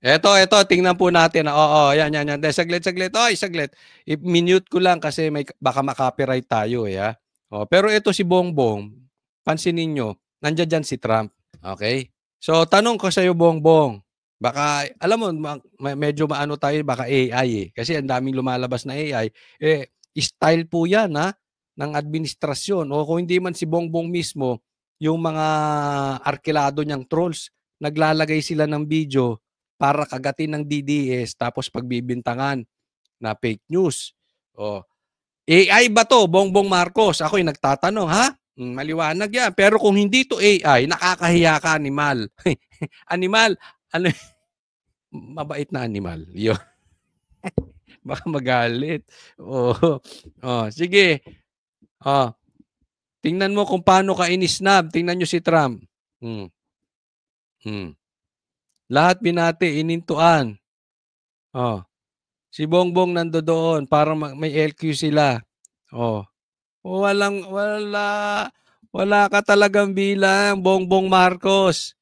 Eto, tingnan po natin. Oo, yan. Saglit. Oy, saglit. I-mute ko lang kasi baka ma-copyright tayo eh. Pero ito si Bongbong, pansinin nyo, nandiyan dyan si Trump. Okay? So, tanong ko sa iyo, Bongbong, baka, alam mo, medyo maano tayo, baka AI eh. Kasi ang daming lumalabas na AI. Style po yan ng administrasyon. O kung hindi man si Bongbong mismo, yung mga arkilado niyang trolls, naglalagay sila ng video para kagatin ng DDS tapos pagbibintangan na fake news. AI ba to, Bongbong Marcos? Ako'y nagtatanong, ha? Maliwanag yan. Pero kung hindi to AI, nakakahiya ka, animal. Animal, ano, mabait na animal. Yun. Baka magalit. Sige. Tingnan mo kung paano ka inisnab. Tingnan nyo si Trump. Lahat binati, inintuan. Si Bongbong nandoon para may LQ sila. Wala ka talagang bilang, Bongbong Marcos.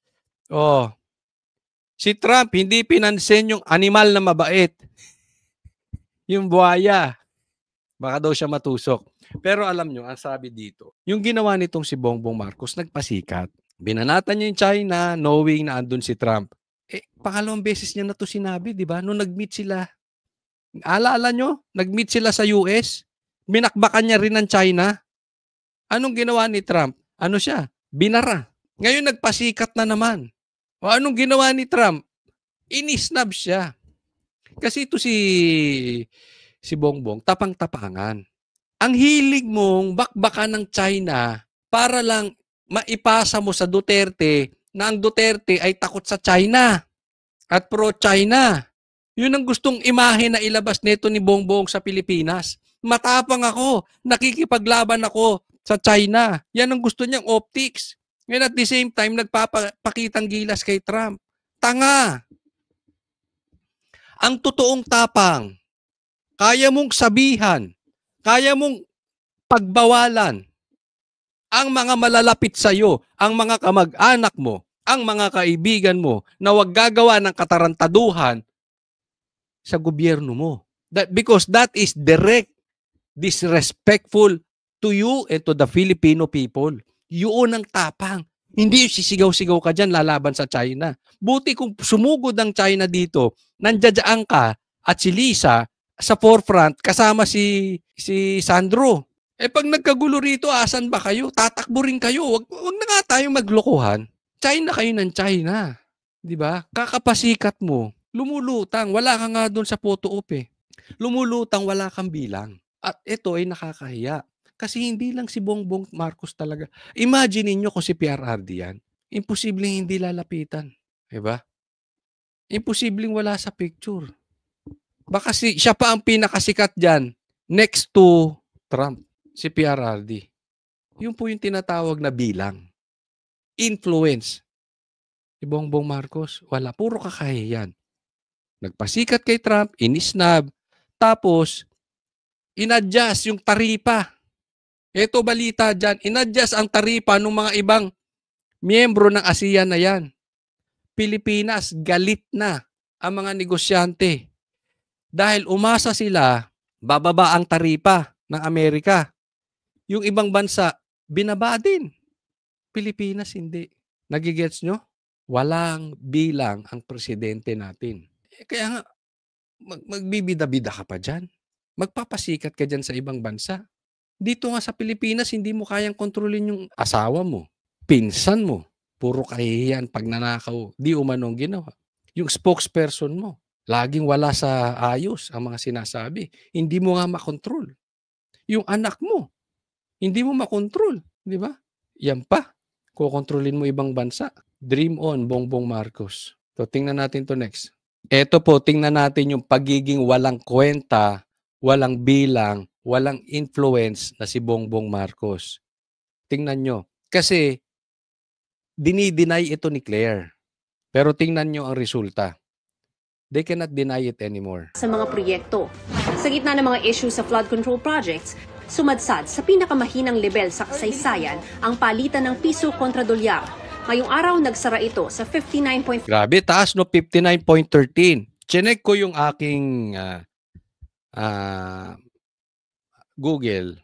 Si Trump hindi pinansin yung animal na mabait. Yung buhaya. Baka daw siya matusok. Pero alam nyo, ang sabi dito, yung ginawa nitong si Bongbong Marcos, nagpasikat. Binanatan niya yung China, knowing na andun si Trump. Pangalawang beses niya na to sinabi, di ba? Nung nag-meet sila. Alaala nyo? Nag-meet sila sa US. Minakbakan niya rin ng China. Anong ginawa ni Trump? Ano siya? Binara. Ngayon nagpasikat na naman. Anong ginawa ni Trump? Inisnab siya. Kasi ito si Bongbong, tapang-tapangan. Ang hilig mong bakbakan ng China para lang maipasa mo sa Duterte na ang Duterte ay takot sa China at pro-China. Yun ang gustong imahe na ilabas nito ni Bongbong sa Pilipinas. Matapang ako, nakikipaglaban ako sa China. Yan ang gusto niyang optics. Ngayon at the same time, nagpapakitang gilas kay Trump. Tanga! Ang totoong tapang, kaya mong sabihan, kaya mong pagbawalan ang mga malalapit sa iyo, ang mga kamag-anak mo, ang mga kaibigan mo na wag gagawa ng katarantaduhan sa gobyerno mo. Because that is direct disrespectful to you and to the Filipino people. Yun ang tapang. Hindi yung sisigaw-sigaw ka dyan lalaban sa China. Buti kung sumugod ang China dito, nandiyadyaan ka at si Lisa sa forefront kasama si Sandro. Pag nagkagulo rito, asan ba kayo? Tatakbo rin kayo. Wag na nga tayong maglokohan. China kayo ng China. Diba? Kakapasikat mo. Lumulutang. Wala ka nga doon sa photo op eh. Lumulutang, wala kang bilang. At ito ay nakakahiya. Kasi hindi lang si Bongbong Marcos talaga. Imagine niyo kung si PRRD yan. Imposibleng hindi lalapitan. Diba? Imposibleng wala sa picture. Baka siya pa ang pinakasikat dyan next to Trump, si PRRD. Yun po yung tinatawag na bilang. Influence. Si Bongbong Marcos, wala. Puro kakahiyan. Nagpasikat kay Trump, inisnab, tapos inadjust yung taripa. Ito balita dyan, inadjust ang taripa ng mga ibang miyembro ng ASEAN na yan. Pilipinas, galit na ang mga negosyante. Dahil umasa sila, bababa ang taripa ng Amerika. Yung ibang bansa, binaba din. Pilipinas, hindi. Nagigets nyo? Walang bilang ang presidente natin. Kaya nga, magbibida-bida ka pa dyan. Magpapasikat ka dyan sa ibang bansa. Dito nga sa Pilipinas, hindi mo kayang kontrolin yung asawa mo, pinsan mo. Puro kahihiyan, pag nanakaw, di umanong ginawa. Yung spokesperson mo, laging wala sa ayos ang mga sinasabi. Hindi mo nga makontrol. Yung anak mo, hindi mo makontrol. Di ba? Yan pa. Kukontrolin mo ibang bansa. Dream on, Bongbong Marcos. So, tingnan natin to next. Ito po, tingnan natin yung pagiging walang kwenta, walang bilang, walang influence na si Bongbong Marcos. Tingnan nyo. Kasi, dinideny ito ni Claire. Pero tingnan nyo ang resulta. They cannot deny it anymore. Sa mga proyekto, sa gitna ng mga issue sa flood control projects, sumadsad sa pinakamahinang level sa kasaysayan ang palitan ng piso kontra dolyar. Ngayong araw, nagsara ito sa 59. Grabe, taas no, 59.13. Chinek ko yung aking Google.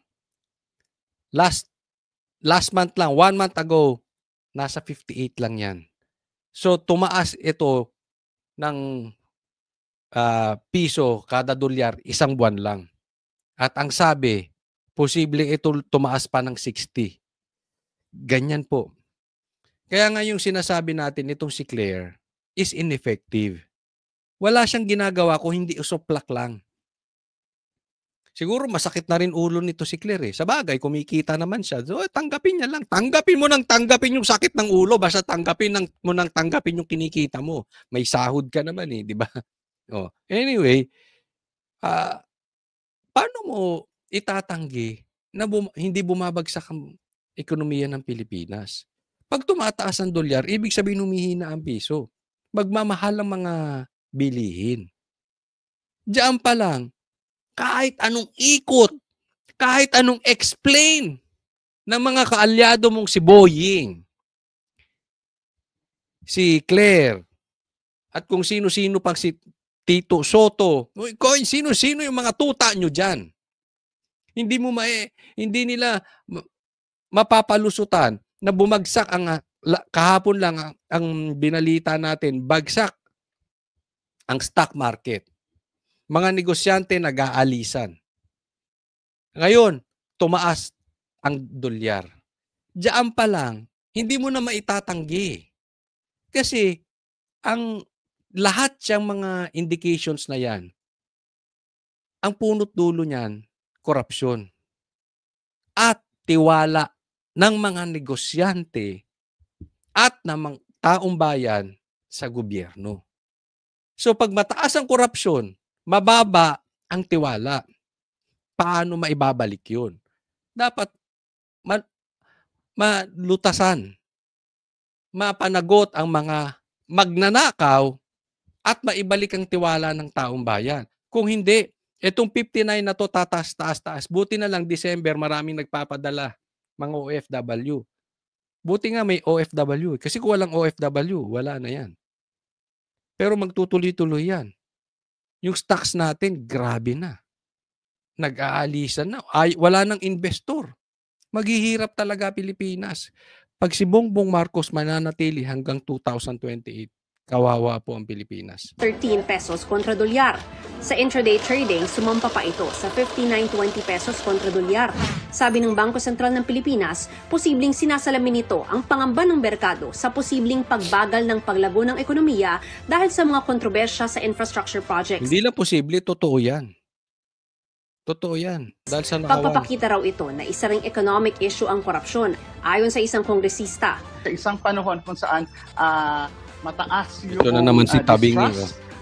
Last month lang, 1 month ago, nasa 58 lang yan. So, tumaas ito ng piso kada dolyar isang buwan lang. At ang sabi, posible ito tumaas pa ng 60. Ganyan po. Kaya nga yung sinasabi natin itong si Claire is ineffective. Wala siyang ginagawa kung hindi usuplak lang. Siguro masakit na rin ulo nito si Claire eh. Sa bagay, kumikita naman siya. So, tanggapin niya lang. Tanggapin mo nang tanggapin yung sakit ng ulo. Basta tanggapin mo nang tanggapin yung kinikita mo. May sahod ka naman eh, di ba? Oh. Anyway, paano mo itatanggi na hindi bumabagsak ang ekonomiya ng Pilipinas? Pag tumataas ang dolyar, ibig sabihin humihina ang piso. Magmamahal ang mga bilihin. Diyan pa lang, kahit anong ikot, kahit anong explain ng mga kaalyado mong si Boying, si Claire, at kung sino-sino pang si Tito Soto, sino-sino yung mga tuta nyo dyan. Hindi nila mapapalusutan na bumagsak kahapon lang ang binalita natin, bagsak ang stock market. Mga negosyante nag-aalisan. Ngayon, tumaas ang dolyar. Diyan pa lang, hindi mo na maitatanggi. Kasi ang lahat siyang mga indications na yan, ang punot dulo niyan, korupsyon. At tiwala ng mga negosyante at ng mga taong bayan sa gobyerno. So pag mataas ang korupsyon, mababa ang tiwala. Paano maibabalik yun? Dapat malutasan, mapanagot ang mga magnanakaw at maibalik ang tiwala ng taong bayan. Kung hindi, itong 59 na to tataas. Buti na lang December, maraming nagpapadala, mga OFW. Buti nga may OFW. Kasi kung walang OFW, wala na yan. Pero magtutuloy-tuloy yan. Yung stocks natin, grabe na. Nag-aalisan na. Wala nang investor. Maghihirap talaga Pilipinas. Pag si Bongbong Marcos mananatili hanggang 2028, kawawa po ang Pilipinas. 13 pesos kontra dolyar. Sa intraday trading, sumampa pa ito sa 59.20 pesos kontra dolyar. Sabi ng Bangko Sentral ng Pilipinas, posibleng sinasalamin nito ang pangamba ng merkado sa posibleng pagbagal ng paglago ng ekonomiya dahil sa mga kontrobersya sa infrastructure projects. Hindi lang posible, totoo yan. Totoo yan. Dahil sa Pagpapakita raw ito na isa ring economic issue ang korupsyon, ayon sa isang kongresista. Sa isang panahon kung saan mataas yung ito na naman si Tabingi,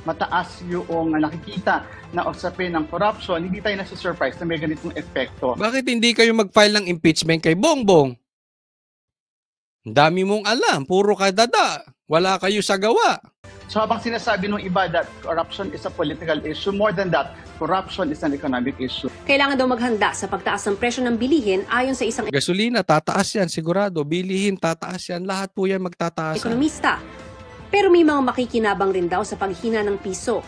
mataas yung nakikita na usapin ng corruption, hindi tayo nasa-surprise na may ganitong epekto. Bakit hindi kayo mag-file ng impeachment kay Bongbong? Ang dami mong alam, puro ka dada. Wala kayo sa gawa. So habang sinasabi ng iba that corruption is a political issue, more than that, corruption is an economic issue. Kailangan daw maghanda sa pagtaas ng presyo ng bilihin ayon sa isang gasolina, tataas yan, sigurado. Bilihin, tataas yan. Lahat po yan magtataas. Ekonomista. Pero may mga makikinabang rin daw sa paghina ng piso.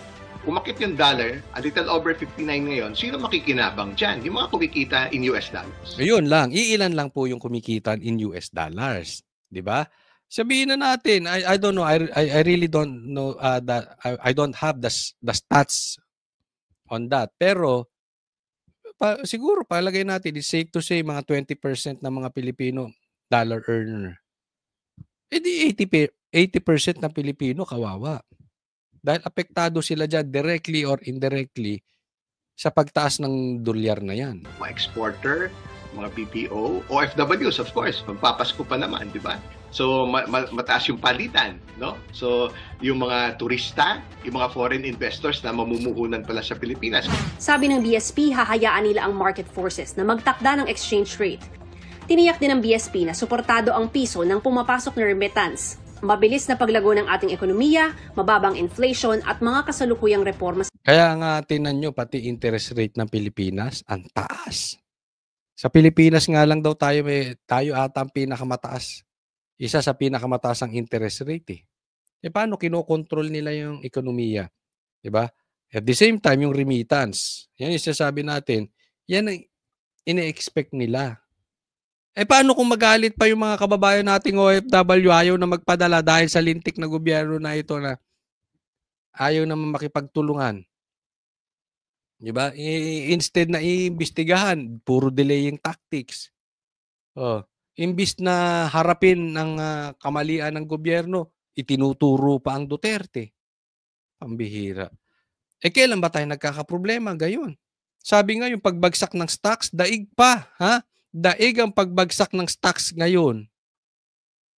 Umakit yung dollar, a little over 59 ngayon, sino makikinabang dyan? Yung mga kumikita in US dollars. Ayun lang, iilan lang po yung kumikita in US dollars. Di ba? Sabihin na natin, I don't know, I really don't know that I don't have the stats on that. Pero siguro palagay natin, it's safe to say mga 20% ng mga Pilipino dollar earner. Eh di 80% ng Pilipino kawawa. Dahil apektado sila dyan directly or indirectly sa pagtaas ng dolyar na yan. Mga exporter, mga PPO, OFWs of course, magpapasko pa naman, di ba? So mataas yung palitan, no? So yung mga turista, yung mga foreign investors na mamumuhunan pala sa Pilipinas. Sabi ng BSP, hahayaan nila ang market forces na magtakda ng exchange rate. Tiniyak din ng BSP na suportado ang piso ng pumapasok na remittance. Mabilis na paglago ng ating ekonomiya, mababang inflation at mga kasalukuyang reforma. Kaya nga tinan nyo, pati interest rate ng Pilipinas, ang taas. Sa Pilipinas nga lang daw tayo ata ang pinakamataas Isa sa pinakamataas ang interest rate eh. Eh paano kinokontrol nila yung ekonomiya? 'Di ba? At the same time, yung remittance. Yan yung sasabi natin, yan ang ine-expect nila. Eh paano kung magalit pa yung mga kababayan nating OFW ayaw na magpadala dahil sa lintik na gobyerno na ito na ayaw naman makipagtulungan? 'Di ba? Instead na iimbestigahan, puro delaying tactics. Oh, imbis na harapin ang kamalian ng gobyerno, itinuturo pa ang Duterte. Pambihira. Eh kailan ba tayo nagkakaproblema gayon? Sabi nga yung pagbagsak ng stocks, daig pa, ha? Daig ang pagbagsak ng stocks ngayon.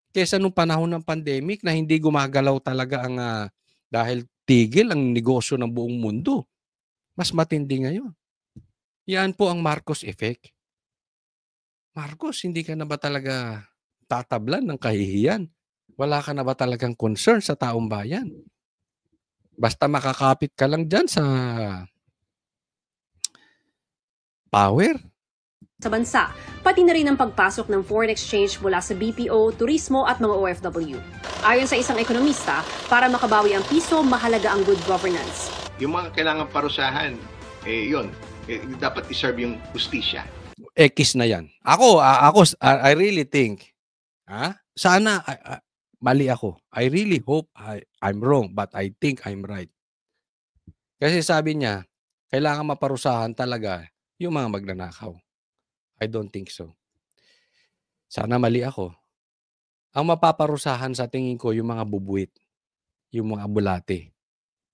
Kaysa nung panahon ng pandemic na hindi gumagalaw talaga ang dahil tigil ang negosyo ng buong mundo. Mas matindi ngayon. Yan po ang Marcos effect. Marcos, hindi ka na ba talaga tatablan ng kahihiyan? Wala ka na ba talagang concern sa taong bayan? Basta makakapit ka lang dyan sa power. Sa bansa, pati na rin ang pagpasok ng foreign exchange mula sa BPO, turismo at mga OFW. Ayon sa isang ekonomista, para makabawi ang piso, mahalaga ang good governance. Yung mga kailangan parusahan, yun, dapat iserve yung justisya. X na yan. I really think, sana, mali ako. I really hope I'm wrong, but I think I'm right. Kasi sabi niya, kailangan maparusahan talaga yung mga magnanakaw. I don't think so. Sana mali ako. Ang mapaparusahan sa tingin ko yung mga bubuit, yung mga bulate.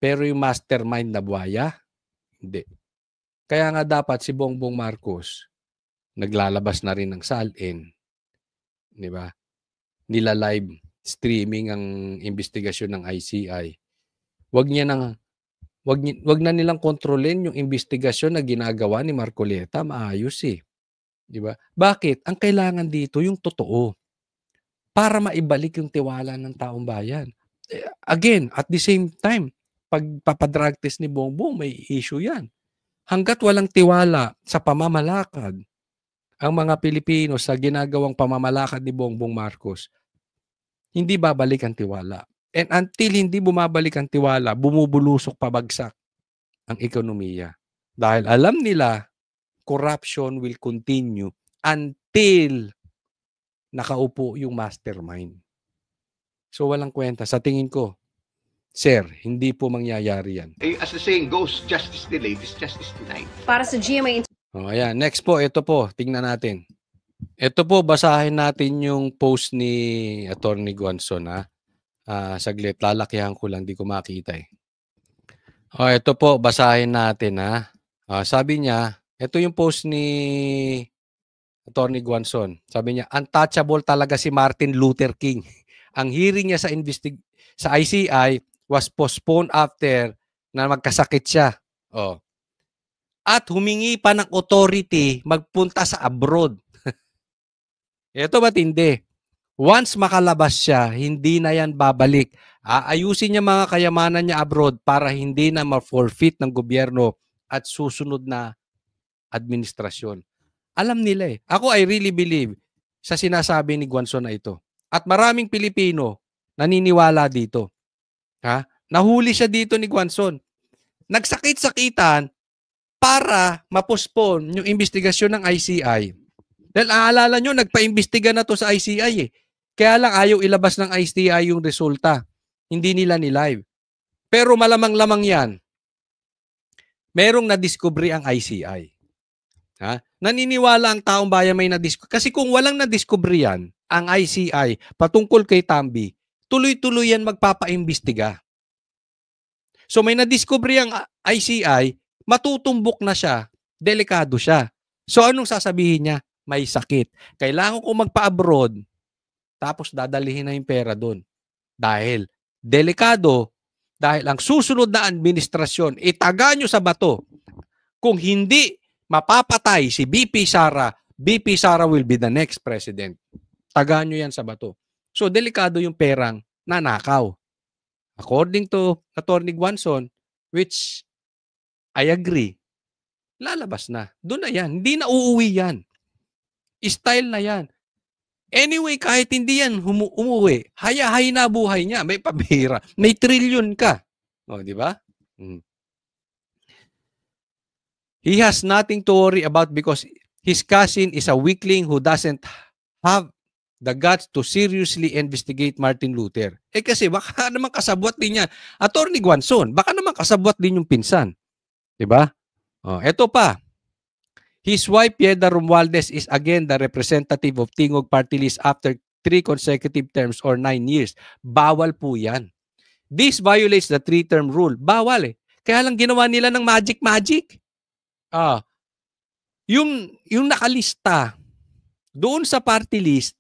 Pero yung mastermind na buhaya, hindi. Kaya nga dapat si Bongbong Marcos, naglalabas na rin ng salin. Di ba? Nila live streaming ang investigasyon ng ICI. Wag na nilang kontrolin yung investigasyon na ginagawa ni Marcoleta, maayos eh. Di ba? Bakit? Ang kailangan dito yung totoo para maibalik yung tiwala ng taong bayan. Again, at the same time, pag papadrag test ni Bongbong, may issue yan. Hanggat walang tiwala sa pamamalakad ang mga Pilipino sa ginagawang pamamalakad ni Bongbong Marcos, hindi babalik ang tiwala. And until hindi bumabalik ang tiwala, bumubulusok pabagsak ang ekonomiya. Dahil alam nila, corruption will continue until nakaupo yung mastermind. So walang kwenta. Sa tingin ko, sir, hindi po mangyayari yan. As the saying goes, justice delayed is justice denied. Para sa GMA Ayan. Next po, ito po. Tingnan natin. Ito po, basahin natin yung post ni Attorney Guanzon. Saglit, lalakihan ko lang, di ko makita eh. Ito po, basahin natin sabi niya, ito yung post ni Attorney Guanzon. Sabi niya, untouchable talaga si Martin Luther King. Ang hearing niya sa ICI was postponed after na magkasakit siya. At humingi pa ng authority magpunta sa abroad. Ito matindi. Once makalabas siya, hindi na yan babalik. Ayusin niya mga kayamanan niya abroad para hindi na ma-forfeit ng gobyerno at susunod na administrasyon. Alam nila eh. Ako, I really believe sa sinasabi ni Guanzon na ito. At maraming Pilipino naniniwala dito. Nahuli siya dito ni Guanzon. Nagsakit-sakitan para ma-postpone yung investigasyon ng ICI. Dahil aalala nyo, nagpa-imbestiga na to sa ICI eh. Kaya lang ayaw ilabas ng ICI yung resulta. Hindi nila ni-live. Pero malamang-lamang yan, merong nadiskubre ang ICI. Naniniwala ang taong bayan may nadiskubre. Kasi kung walang nadiskubre yan, ang ICI, patungkol kay Tambi, tuloy-tuloy yan magpapa-imbestiga. So may nadiskubre ang ICI, matutumbok na siya, delikado siya. So anong sasabihin niya? May sakit. Kailangan ko magpa-abroad, tapos dadalihin na yung pera doon. Dahil delikado, dahil ang susunod na administrasyon, itaga nyo sa bato. Kung hindi mapapatay si BP Sara will be the next president. Taga nyo yan sa bato. So delikado yung perang nanakaw. According to Attorney Guanzon, which I agree, lalabas na. Doon na yan. Hindi na uuwi yan. Style na yan. Anyway, kahit hindi yan umuwi, hayahay na buhay niya. May pabira. May trilyon ka. O, di ba? He has nothing to worry about because his cousin is a weakling who doesn't have the guts to seriously investigate Martin Luther. Kasi baka naman kasabwat din yan. Attorney Guanzon, baka naman kasabwat din yung pinsan. Diba? Eto pa. His wife, Piedra Romualdez, is again the representative of Tingog Party List after 3 consecutive terms or 9 years. Bawal po yan. This violates the 3-term rule. Bawal eh. Kaya lang ginawa nila ng magic. Yung nakalista doon sa party list,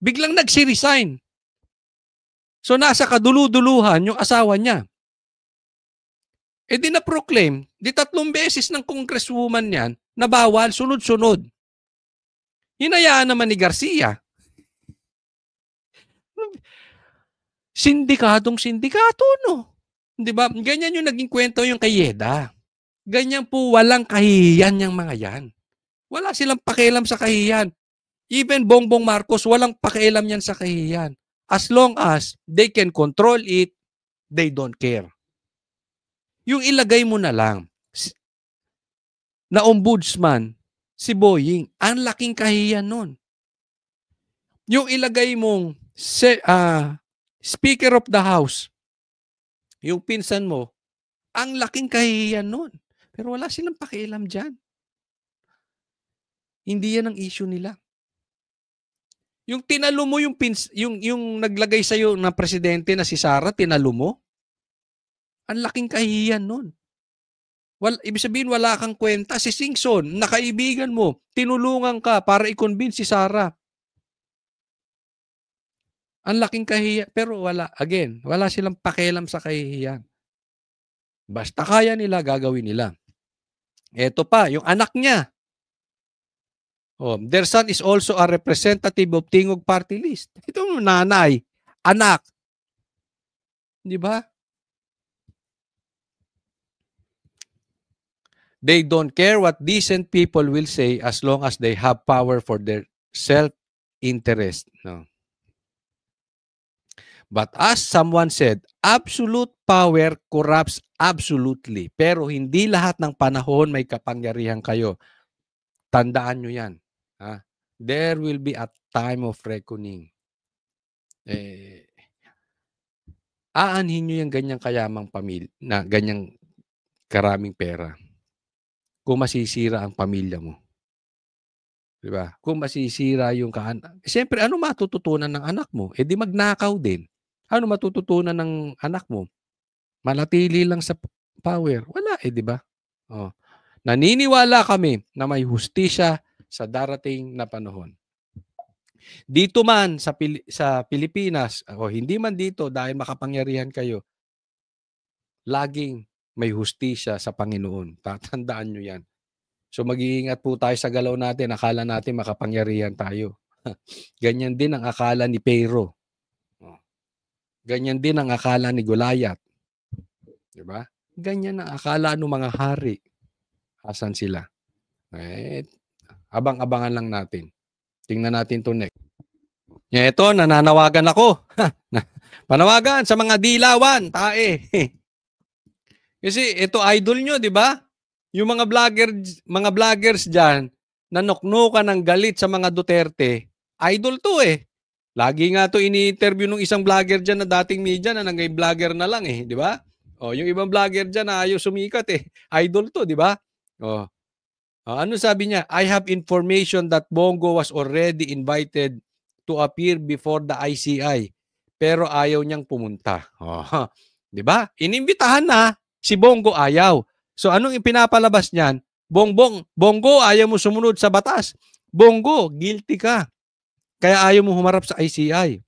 biglang nagsi-resign. So nasa kadulu-duluhan yung asawa niya. Di na-proclaim, 3 beses ng congresswoman yan na bawal, sunod-sunod. Hinayaan naman ni Garcia. Sindikato, no? Di ba? Ganyan yung naging kwento yung kay Yeda. Ganyan po, walang kahihiyan yung mga yan. Wala silang pakialam sa kahihiyan. Even Bongbong Marcos, walang pakialam yan sa kahihiyan. As long as they can control it, they don't care. Yung ilagay mo na lang na ombudsman, si Boying, ang laking kahihiyan nun. Yung ilagay mong Speaker of the House, yung pinsan mo, ang laking kahihiyan nun. Pero wala silang pakialam dyan. Hindi yan ang issue nila. Yung tinalo mo yung naglagay sa iyo na presidente na si Sara, tinalo mo. Ang laking kahihiyan nun. Ibig sabihin wala kang kwenta. Si Singson, nakaibigan mo, tinulungan ka para i-convince si Sara. Ang laking kahihiyan. Pero wala silang pakialam sa kahihiyan. Basta kaya nila, gagawin nila. Eto pa, yung anak niya. Their son is also a representative of Tingog Party List. Ito yung nanay, anak. Di ba? They don't care what decent people will say as long as they have power for their self-interest. No. But as someone said, absolute power corrupts absolutely. Pero hindi lahat ng panahon may kapangyarihan kayo. Tandaan nyo yan. There will be a time of reckoning. Aanhin nyo yung ganyang kayamang pamilya, na ganyang karaming pera. Kung masisira ang pamilya mo. Diba? Kung masisira yung siyempre, ano matututunan ng anak mo? Di magnakaw din. Ano matututunan ng anak mo? Manatili lang sa power. Wala di ba? Naniniwala kami na may hustisya sa darating na panahon. Dito man sa Pilipinas, o hindi man dito dahil makapangyarihan kayo, laging may hustisya sa Panginoon. Tatandaan nyo yan. So mag-iingat po tayo sa galaw natin. Akala natin makapangyarihan tayo. Ganyan din ang akala ni Pero. Ganyan din ang akala ni Goliath. Diba? Ganyan ang akala ng mga hari. Asan sila? Abang-abangan lang natin. Tingnan natin to next. Ito, nananawagan ako. Panawagan sa mga dilawan, tae. Kasi ito idol nyo, di ba? Yung mga vloggers diyan na nuknukan ng galit sa mga Duterte, idol to eh. Lagi nga to ini-interview nung isang vlogger diyan na dating media na nangay vlogger na lang eh, di ba? Yung ibang vlogger diyan na ayaw sumikat eh. Idol to, di ba? Ano sabi niya? I have information that Bongo was already invited to appear before the ICI pero ayaw niyang pumunta. Di ba? Inimbitahan na, si Bongo ayaw. So anong ipinapalabas niyan? Bongo, ayaw mo sumunod sa batas. Bongo, guilty ka. Kaya ayaw mo humarap sa ICI.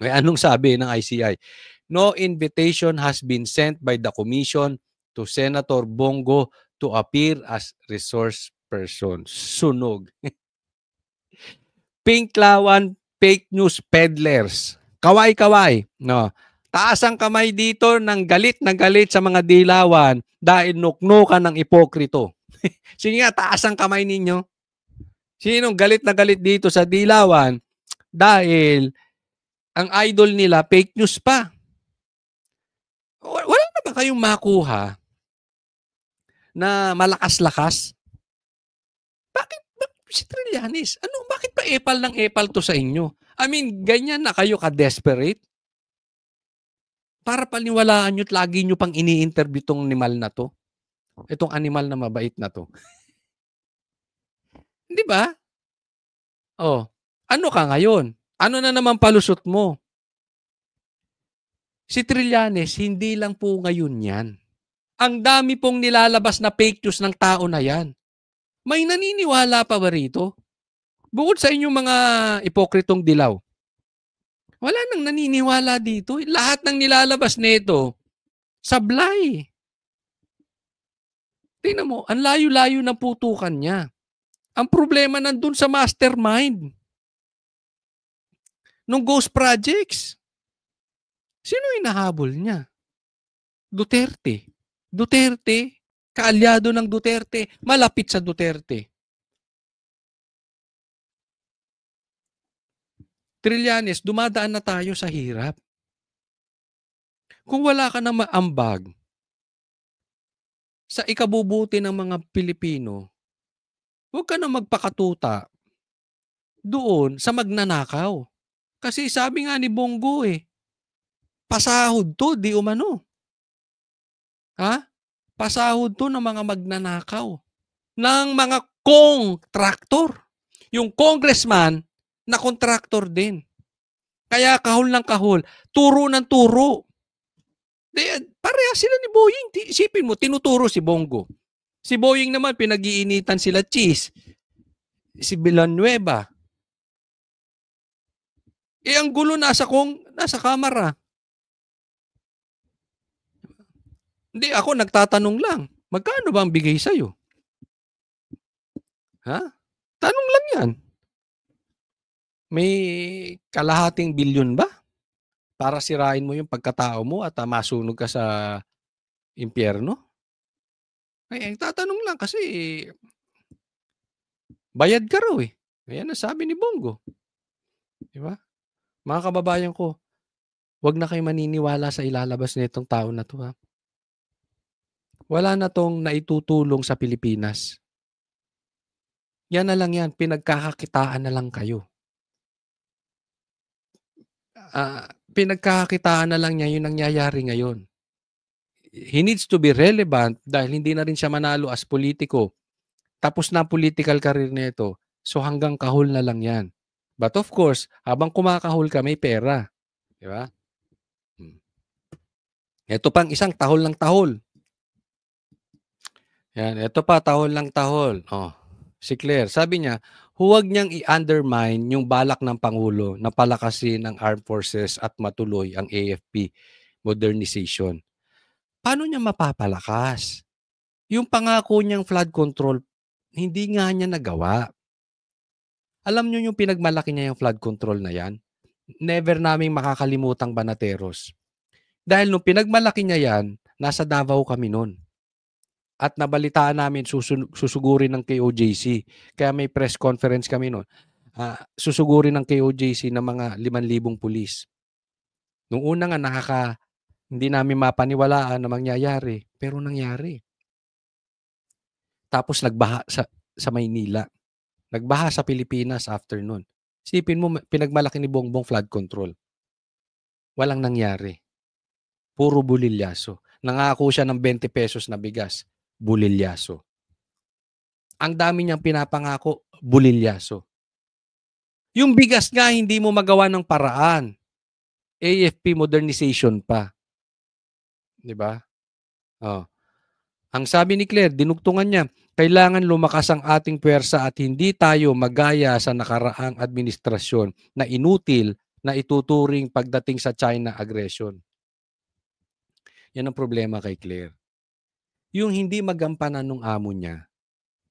Anong sabi ng ICI? No invitation has been sent by the commission to Senator Bongo to appear as resource person. Sunog. Pinklawan fake news peddlers. Kaway-kaway. No. Taas ang kamay dito ng galit na galit sa mga dilawan dahil nuknukan ng ipokrito. Sige nga, taas ang kamay ninyo. Sinong galit na galit dito sa Dilawan dahil ang idol nila fake news pa. Wala na ba kayong makuha na malakas-lakas? Bakit si Trillanes? Bakit pa epal ng epal to sa inyo? I mean, ganyan na kayo ka-desperate? Para paniwalaan nyo't lagi nyo pang ini-interview tong animal na to. Itong animal na mabait na to. Di ba? Oh, ano ka ngayon? Ano na naman palusot mo? Si Trillanes, hindi lang po ngayon yan. Ang dami pong nilalabas na fake news ng tao na yan. May naniniwala pa ba rito? Bukod sa inyong mga ipokritong dilaw. Wala nang naniniwala dito. Lahat ng nilalabas nito, sablay. Tingnan mo, ang layo-layo ng putukan niya. Ang problema nandun sa mastermind. Nung Ghost Projects. Sino hinahabol niya? Duterte. Duterte, kaalyado ng Duterte, malapit sa Duterte. Trillanes, dumadaan na tayo sa hirap. Kung wala ka na maambag sa ikabubuti ng mga Pilipino, huwag ka na magpakatuta doon sa magnanakaw. Kasi sabi nga ni Bongo pasahod to, di umano. Ha? Pasahod to ng mga magnanakaw. Ng mga contractor. Yung congressman na contractor din. Kaya kahul ng kahul, turo ng turo. Pareha sila ni Boying. Isipin mo, tinuturo si Bongo. Si Boying naman, pinag-iinitan sila Cheese. Si Villanueva. Ang gulo nasa kamera. Hindi, ako nagtatanong lang. Magkano ba ang bigay sa'yo? Ha? Tanong lang yan. May kalahating bilyon ba? Para sirain mo yung pagkatao mo at masunog ka sa impyerno? Tatanong lang kasi bayad ka raw Ayan ang sabi ni Bongo. Diba? Mga kababayan ko, wag na kayo maniniwala sa ilalabas na itong tao na to Wala na tong naitutulong sa Pilipinas. Yan na lang yan, pinagkakakitaan na lang kayo. Pinagkakakitaan na lang niya yung nangyayari ngayon. He needs to be relevant dahil hindi na rin siya manalo as politiko. Tapos na ang political career nito. So hanggang kahul na lang yan. But of course, habang kumakahul ka, may pera. Di ba? Ito pang isang tahol ng tahol. Yan, ito pa, tahol ng tahol. Si Claire, sabi niya, huwag niyang i-undermine yung balak ng Pangulo na palakasin ang armed forces at matuloy ang AFP modernization. Paano niya mapapalakas? Yung pangako niyang flood control, hindi nga niya nagawa. Alam niyo yung pinagmalaki niya yung flood control na yan? Never naming makakalimutang Banateros. Dahil nung pinagmalaki niya yan, nasa Davao kami nun. At nabalitaan namin susugurin ng KOJC. Kaya may press conference kami nun. Susugurin ng KOJC ng mga 5,000 pulis. Nung una nga hindi namin mapaniwalaan na mangyayari. Pero nangyari. Tapos nagbaha sa Maynila. Nagbaha sa Pilipinas after nun. Isipin mo, pinagmalaki ni Bongbong flood control. Walang nangyari. Puro bulilyaso. Nangako siya ng 20 pesos na bigas. Bulilyaso. Ang dami niyang pinapangako, bulilyaso. Yung bigas nga, hindi mo magawa ng paraan. AFP modernization pa. Diba? Ang sabi ni Claire, dinugtungan niya, kailangan lumakas ang ating pwersa at hindi tayo magaya sa nakaraang administrasyon na inutil na ituturing pagdating sa China aggression. Yan ang problema kay Claire. Yung hindi magampanan ng amo niya,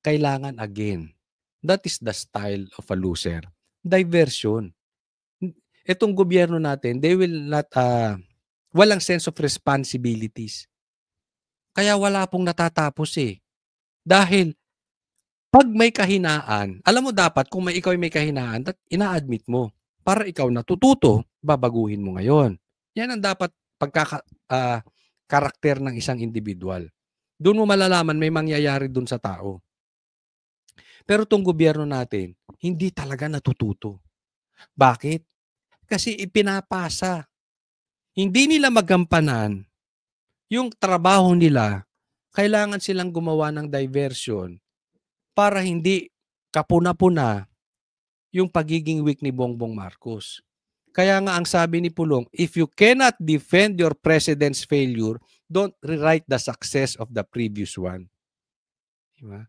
kailangan again. That is the style of a loser. Diversion. Itong gobyerno natin, they will not, walang sense of responsibilities. Kaya wala pong natatapos Dahil Pag may kahinaan, alam mo dapat kung ikaw ay may kahinaan, ina-admit mo. Para ikaw natututo, babaguhin mo ngayon. Yan ang dapat karakter ng isang individual. Doon mo malalaman may mangyayari doon sa tao. Pero itong gobyerno natin, hindi talaga natututo. Bakit? Kasi ipinapasa. Hindi nila magampanan yung trabaho nila, kailangan silang gumawa ng diversion para hindi kapuna-puna yung pagiging weak ni Bongbong Marcos. Kaya nga ang sabi ni Pulong, if you cannot defend your president's failure, don't rewrite the success of the previous one. Diba?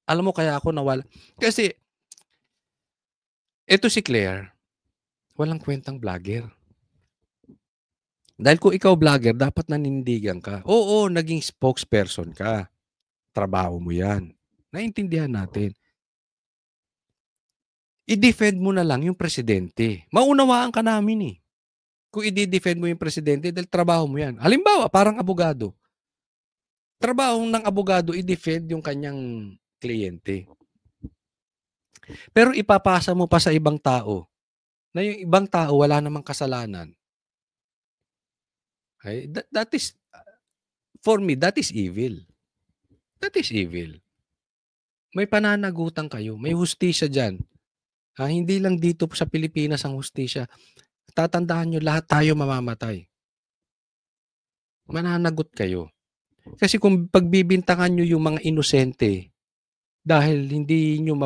Alam mo kaya ako nawala. Kasi, ito si Claire, walang kwentang vlogger. Dahil kung ikaw vlogger, dapat nanindigan ka. Oo, naging spokesperson ka. Trabaho mo yan. Naintindihan natin. I-defend mo na lang yung presidente. Maunawaan ka namin eh. Kung i-defend mo yung presidente, dahil trabaho mo yan. Halimbawa, parang abogado. Trabaho ng abogado, i-defend yung kanyang kliyente. Pero ipapasa mo pa sa ibang tao na yung ibang tao wala namang kasalanan. Okay? That is, for me, that is evil. That is evil. May pananagutan kayo. May hustisya dyan. Hindi lang dito sa Pilipinas ang hustisya. Tatandaan nyo, lahat tayo mamamatay. Mananagot kayo. Kasi kung pagbibintangan nyo yung mga inosente dahil hindi nyo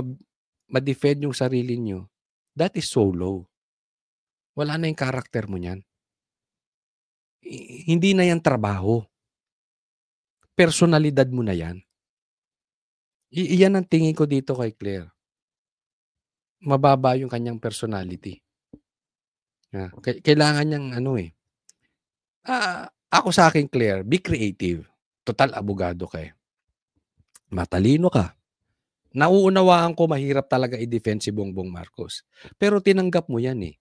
ma-defend yung sarili nyo, that is so low. Wala na yung karakter mo niyan. Hindi na yan trabaho. Personalidad mo na yan. Iyan ang tingin ko dito kay Claire. Mababa yung kanyang personality. Kailangan niyang ako sa akin, Claire, be creative. Total abogado ka eh. Matalino ka. Nauunawaan ko mahirap talaga i-defend si Bongbong Marcos. Pero tinanggap mo yan eh.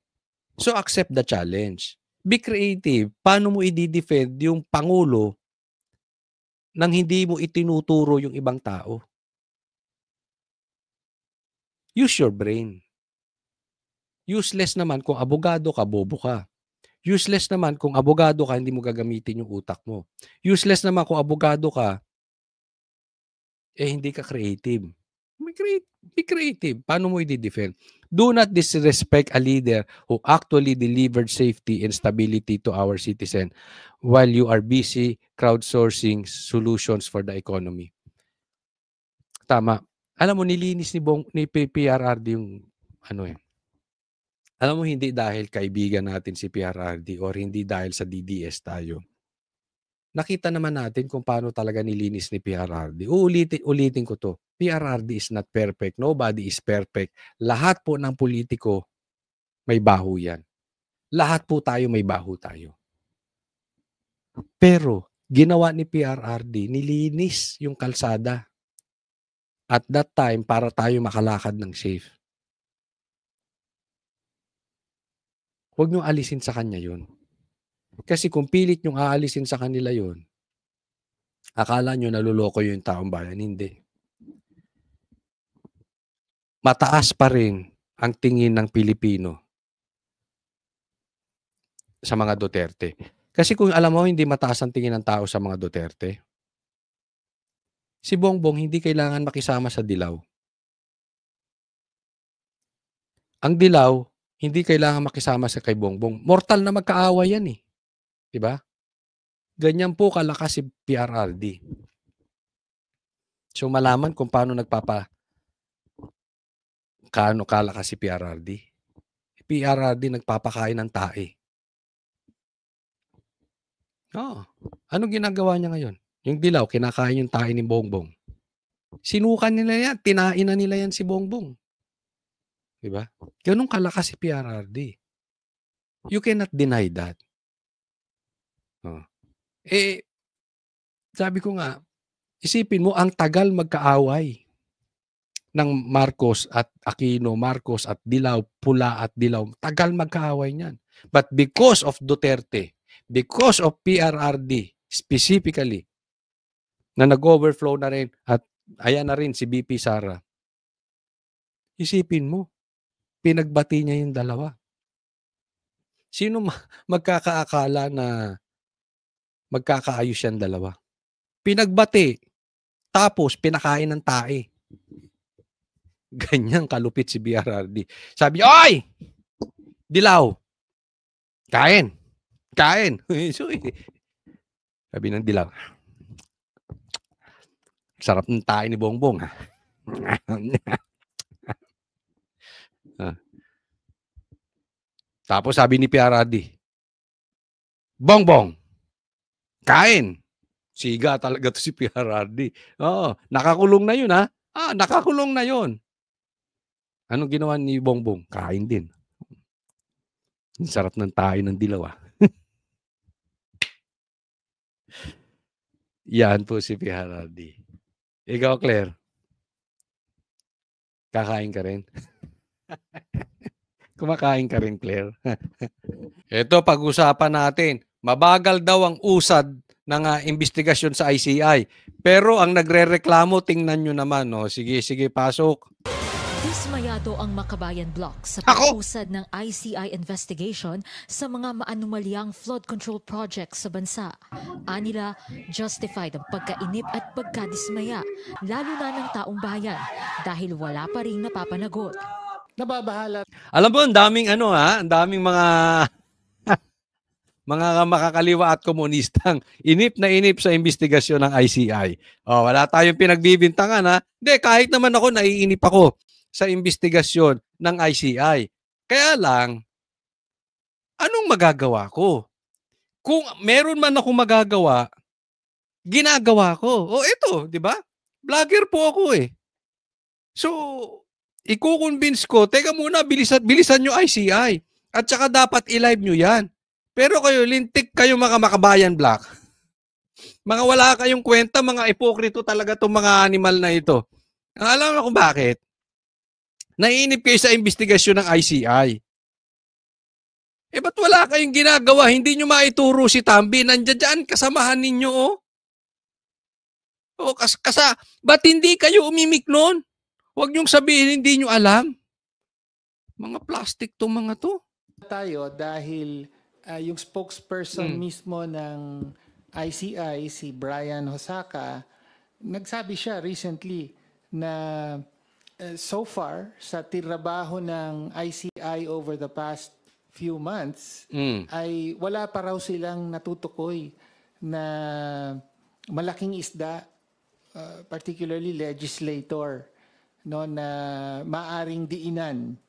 So accept the challenge. Be creative. Paano mo i-defend yung Pangulo nang hindi mo itinuturo yung ibang tao? Use your brain. Useless naman kung abogado ka, bobo ka. Useless naman kung abogado ka, hindi mo gagamitin yung utak mo. Useless naman kung abogado ka, hindi ka creative. Be creative. Paano mo i-defend? Do not disrespect a leader who actually delivered safety and stability to our citizen while you are busy crowdsourcing solutions for the economy. Tama. Alam mo, nilinis ni PRRD yung Alam mo, hindi dahil kaibigan natin si PRRD or hindi dahil sa DDS tayo. Nakita naman natin kung paano talaga nilinis ni PRRD. Ulitin ko to. PRRD is not perfect. Nobody is perfect. Lahat po ng politiko may baho yan. Lahat po tayo may baho tayo. Pero ginawa ni PRRD, nilinis yung kalsada. At that time, para tayo makalakad ng safe. Huwag nyo alisin sa kanya yun. Kasi kung pilit nyong aalisin sa kanila yun, akala nyo naluloko yung taong bayan. Hindi. Mataas pa rin ang tingin ng Pilipino sa mga Duterte. Kasi kung alam mo, hindi mataas ang tingin ng tao sa mga Duterte, si Bongbong hindi kailangan makisama sa dilaw. Ang dilaw, hindi kailangan makisama sa kay Bongbong. Mortal na magkaaway yan eh. Diba? Ganyan po kalakas si PRRD. So malaman kung paano kaano kalakas si PRRD. PRRD nagpapakain ng tae. Anong ginagawa niya ngayon? Yung dilaw, kinakain yung tae ni Bongbong. Sinukan nila yan. Tinain na nila yan si Bongbong. Diba? Ganun kalakas si PRRD. You cannot deny that. Sabi ko nga, isipin mo, ang tagal magkaaway ng Marcos at Aquino, Marcos at Dilaw, Pula at Dilaw. Tagal magkaaway niyan. But because of Duterte, because of PRRD specifically, na nag-overflow na rin at Ayan na rin si BP Sara. Isipin mo, pinagbati niya yung dalawa. Sino magkakaakala na magkakaayos yan dalawa? Pinagbati, tapos pinakain ng tae. Ganyan kalupit si BRRD. Sabi niya, "Oy! Dilaw! Kain! Kain!" So, sabi ng Dilaw, "Sarap ng tae ni Bongbong." Tapos sabi ni PRRD, "Bongbong, kain." Siga talaga to si PRRD. Oo, nakakulong na yun, ha? Nakakulong na yun. Anong ginawa ni Bongbong? Kain din. Ang sarap ng tayo ng Dilaw, Yan po si PRRD. Ikaw, Claire, kakain ka rin? Kumakain ka rin, Claire? Ito, pag-usapan natin. Mabagal daw ang usad ng investigasyon sa ICI. Pero ang nagre-reklamo, tingnan nyo naman. No? Sige, pasok. Dismayado ang Makabayan Block sa pag-usad ng ICI investigation sa mga maanumalyang flood control projects sa bansa. Anila, justified ang pagkainip at pagkadismaya, lalo na ng taong bayan, dahil wala pa rin napapanagot. Nababahala. Alam mo, ang daming ang daming mga mga makakaliwa at komunistang inip na inip sa investigasyon ng ICI. Wala tayong pinagbibintangan, ha? Hindi, kahit naman ako, naiinip ako sa investigasyon ng ICI. Kaya lang, anong magagawa ko? Kung meron man ako magagawa, ginagawa ko. Ito, di ba? Vlogger po ako eh. So, i-convince ko, teka muna, bilisan nyo ICI. At saka dapat i-live nyo yan. Pero kayo, lintik kayo mga Makabayan Block. Mga wala kayong kwenta, mga ipokrito talaga itong mga animal na ito. Alam mo kung bakit? Naiinip kayo sa investigasyon ng ICI. Ba't wala kayong ginagawa? Hindi nyo maituro si Tambi. Nandiyan dyan, kasamahan ninyo, ba't hindi kayo umimik nun? Huwag nyong sabihin, hindi nyo alam. Mga plastic to mga to. Tayo dahil yung spokesperson mismo ng ICI, si Brian Hosaka, nagsabi siya recently na so far sa trabaho ng ICI over the past few months ay wala pa raw silang natutukoy na malaking isda, particularly legislator, no, na maaring diinan.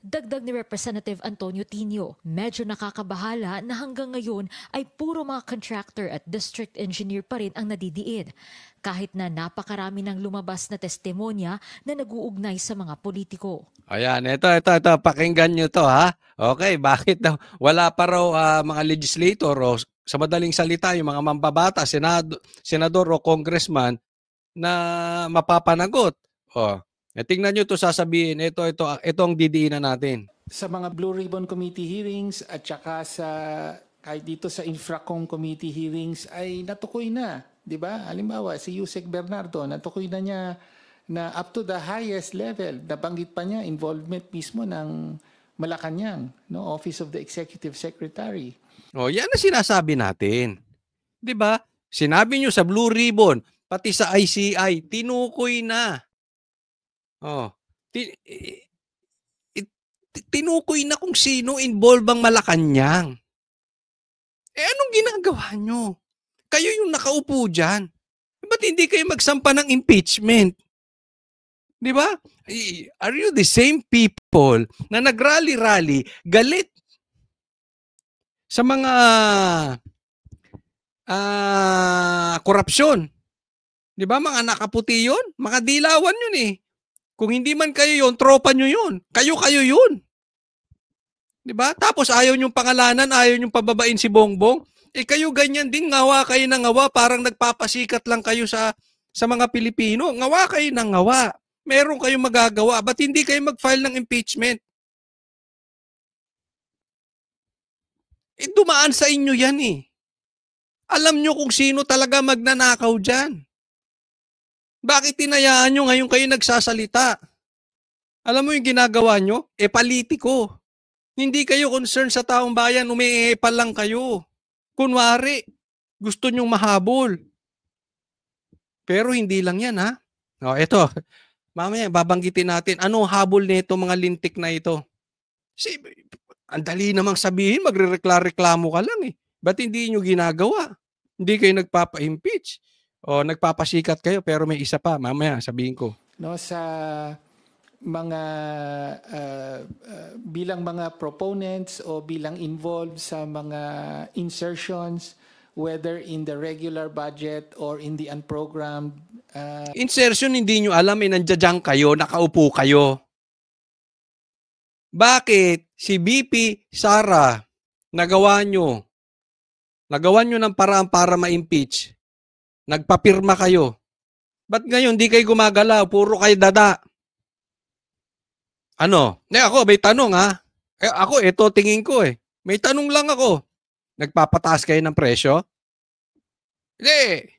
Dagdag ni Representative Antonio Tino, medyo nakakabahala na hanggang ngayon ay puro mga contractor at district engineer pa rin ang nadidiin, kahit na napakarami ng lumabas na testimonya na nag-uugnay sa mga politiko. Ayan, ito, pakinggan nyo to, ha? Okay, bakit wala pa raw mga legislator o sa madaling salita, yung mga mambabata, senador o congressman na mapapanagot? Tingnan nyo ito, sasabihin, ito ang didiinan natin. Sa mga Blue Ribbon Committee hearings at saka kahit dito sa Infracom Committee hearings ay natukoy na, di ba? Halimbawa, si Yusek Bernardo, natukoy na niya na up to the highest level, nabanggit pa niya involvement mismo ng Malacanang, no? Office of the Executive Secretary. Yan ang sinasabi natin. Di ba? Sinabi nyo sa Blue Ribbon, pati sa ICI, tinukoy na. Tinukoy na kung sino involved ang Malacanang. Anong ginagawa nyo? Kayo yung nakaupo dyan. Ba't hindi kayo magsampa ng impeachment? Di ba? Are you the same people na nagrally-rally, galit sa mga korupsyon? Di ba? Mga nakaputi yun? Mga dilawan yun eh. Kung hindi man kayo yun, tropa nyo yun. Kayo yun. Diba? Tapos ayaw nyong pangalanan, ayaw nyong pababain si Bongbong. Kayo ganyan din, ngawa kayo ng ngawa, parang nagpapasikat lang kayo sa mga Pilipino. Ngawa kayo ng ngawa. Meron kayong magagawa. Ba't hindi kayo mag-file ng impeachment? Dumaan sa inyo yan eh. Alam nyo kung sino talaga magnanakaw dyan. Bakit tinayaan nyo ngayon kayo nagsasalita? Alam mo yung ginagawa nyo? Politiko. Hindi kayo concerned sa taong bayan, umiepal lang kayo. Kunwari, gusto nyong mahabol. Pero hindi lang yan, ha? O, eto. Mamaya, babanggitin natin. Ano habol nito mga lintik na ito? Ang dali namang sabihin, magre-reklamo ka lang eh. Ba't hindi nyo ginagawa? Hindi kayo nagpapa-impeach. O nagpapasikat kayo, pero may isa pa. Mamaya, sabihin ko. No, sa mga bilang mga proponents o bilang involved sa mga insertions, whether in the regular budget or in the unprogrammed. Insertion, hindi nyo alam, nandiyan kayo, nakaupo kayo. Bakit si BP Sara nagawa nyo ng paraan para ma-impeach? Nagpapirma kayo. Ba't ngayon di kayo gumagalaw? Puro kayo dada. Ano? Ako, may tanong ha. Ako, ito tingin ko eh. May tanong lang ako. Nagpapataas kayo ng presyo? Hindi.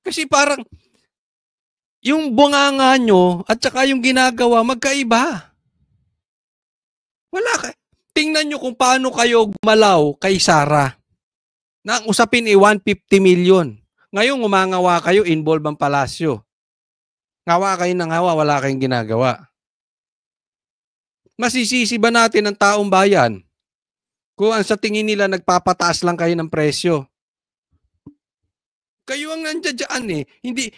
Kasi parang yung bunganga nyo at saka yung ginagawa magkaiba. Wala ka. Tingnan nyo kung paano kayo gumalaw kay Sara. Na ang usapin ay 150 million. Ngayon umangawa kayo, involve ang palasyo. Ngawa kayo ng ngawa, wala kayong ginagawa. Masisisi ba natin ang taong bayan kung ang sa tingin nila nagpapataas lang kayo ng presyo? Kayo ang nandiyan eh.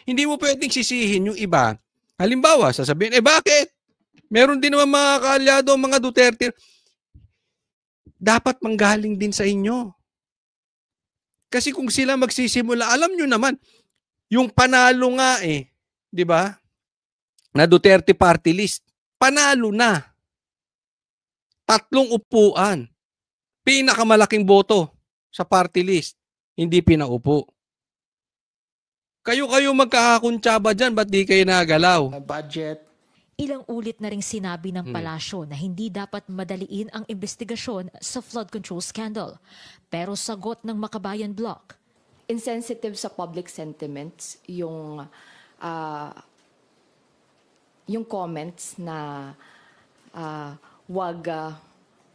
Hindi mo pwedeng sisihin yung iba. Halimbawa, sasabihin, bakit? Meron din naman mga kaalyado, mga Duterte. Dapat manggaling din sa inyo. Kasi kung sila magsisimula, alam nyo naman, yung panalo nga di ba? Na Duterte party list, panalo na. 3 upuan. Pinakamalaking boto sa party list, hindi pinaupo. Kayo magkakakuntsaba dyan, ba't di kayo nagalaw? Budget. Ilang ulit na ring sinabi ng palasyo na hindi dapat madaliin ang investigasyon sa flood control scandal. Pero sagot ng Makabayan Bloc, insensitive sa public sentiments yung comments na wag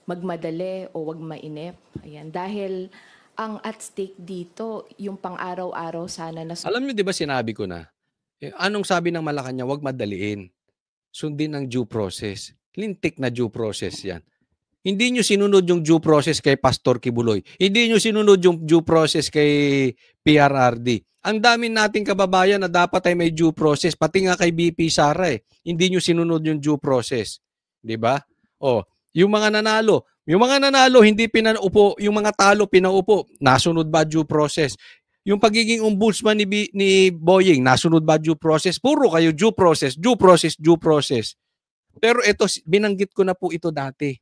magmadali o wag mainip. Ayan, dahil ang at stake dito, yung pang-araw-araw sana na... Alam niyo, di ba sinabi ko na, anong sabi ng Malacanang, wag madaliin. Sundin ang due process. Lintik na due process yan. Hindi nyo sinunod yung due process kay Pastor Kibuloy. Hindi nyo sinunod yung due process kay PRRD. Ang dami nating kababayan na dapat ay may due process. Pati nga kay BP Sara Hindi nyo sinunod yung due process. Diba? Yung mga nanalo. Yung mga nanalo, hindi pinaupo. Yung mga talo, pinaupo. Nasunod ba due process? Yung pagiging ombudsman ni Boying, nasunod ba due process? Puro kayo due process, due process, due process. Pero ito, binanggit ko na po ito dati.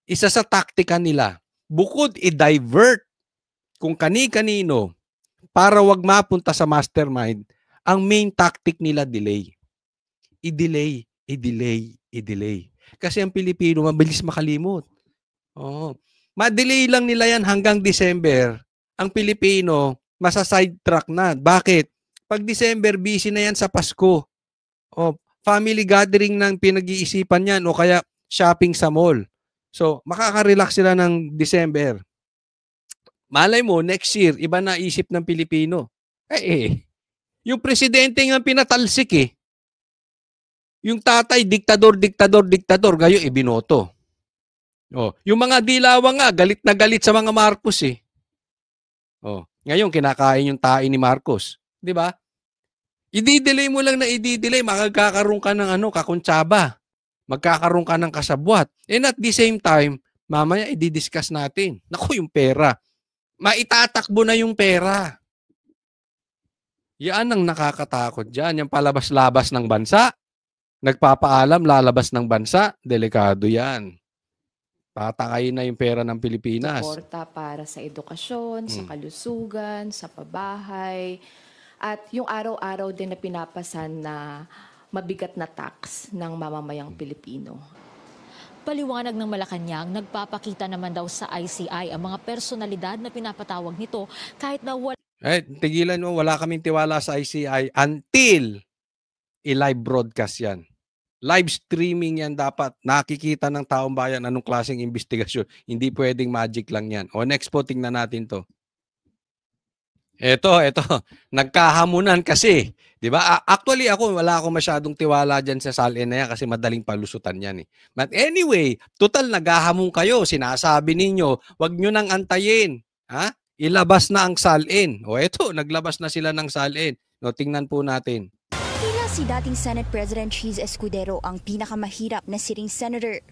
Isa sa taktika nila, bukod i-divert kung kani-kanino para wag mapunta sa mastermind, ang main tactic nila delay. I-delay, i-delay, i-delay. Kasi ang Pilipino, mabilis makalimot. Ma-delay lang nila yan hanggang December. Ang Pilipino, masa-sidetrack na. Bakit? Pag December, busy na yan sa Pasko. Family gathering ng pinag-iisipan yan o kaya shopping sa mall. So, makaka-relax sila ng December. Malay mo, next year, iba na isip ng Pilipino. Yung presidente nga pinatalsik Yung tatay, diktador, gayo ibinoto. Yung mga dilawa nga, galit na galit sa mga Marcos ngayon, kinakain yung tae ni Marcos. Di ba? I-delay mo lang na i-delay, magkakaroon ka ng kakuntsaba. Magkakaroon ka ng kasabwat. And at the same time, mamaya i-discuss natin. Naku, yung pera. Maitatakbo na yung pera. Yan ang nakakatakot dyan. Yung palabas-labas ng bansa. Nagpapaalam, lalabas ng bansa. Delikado yan. Tatakayin na yung pera ng Pilipinas. Suporta para sa edukasyon, sa kalusugan, sa pabahay, at yung araw-araw din na pinapasan na mabigat na tax ng mamamayang Pilipino. Paliwanag ng Malacanang, nagpapakita naman daw sa ICI ang mga personalidad na pinapatawag nito kahit na wala Tigilan mo, wala kaming tiwala sa ICI until i-live broadcast yan. Live streaming yan dapat. Nakikita ng taong bayan anong klaseng investigasyon. Hindi pwedeng magic lang yan. O next po, tingnan natin to. Ito. Nagkahamunan kasi. Diba? Actually, wala akong masyadong tiwala dyan sa SALN na yan kasi madaling palusutan yan. But anyway, total naghahamon kayo. Sinasabi ninyo, wag nyo nang antayin. Ha? Ilabas na ang SALN. O eto, naglabas na sila ng SALN. No, tingnan po natin. Tila si dating Senate President Cheese Escudero ang pinakamahirap na sitting senator.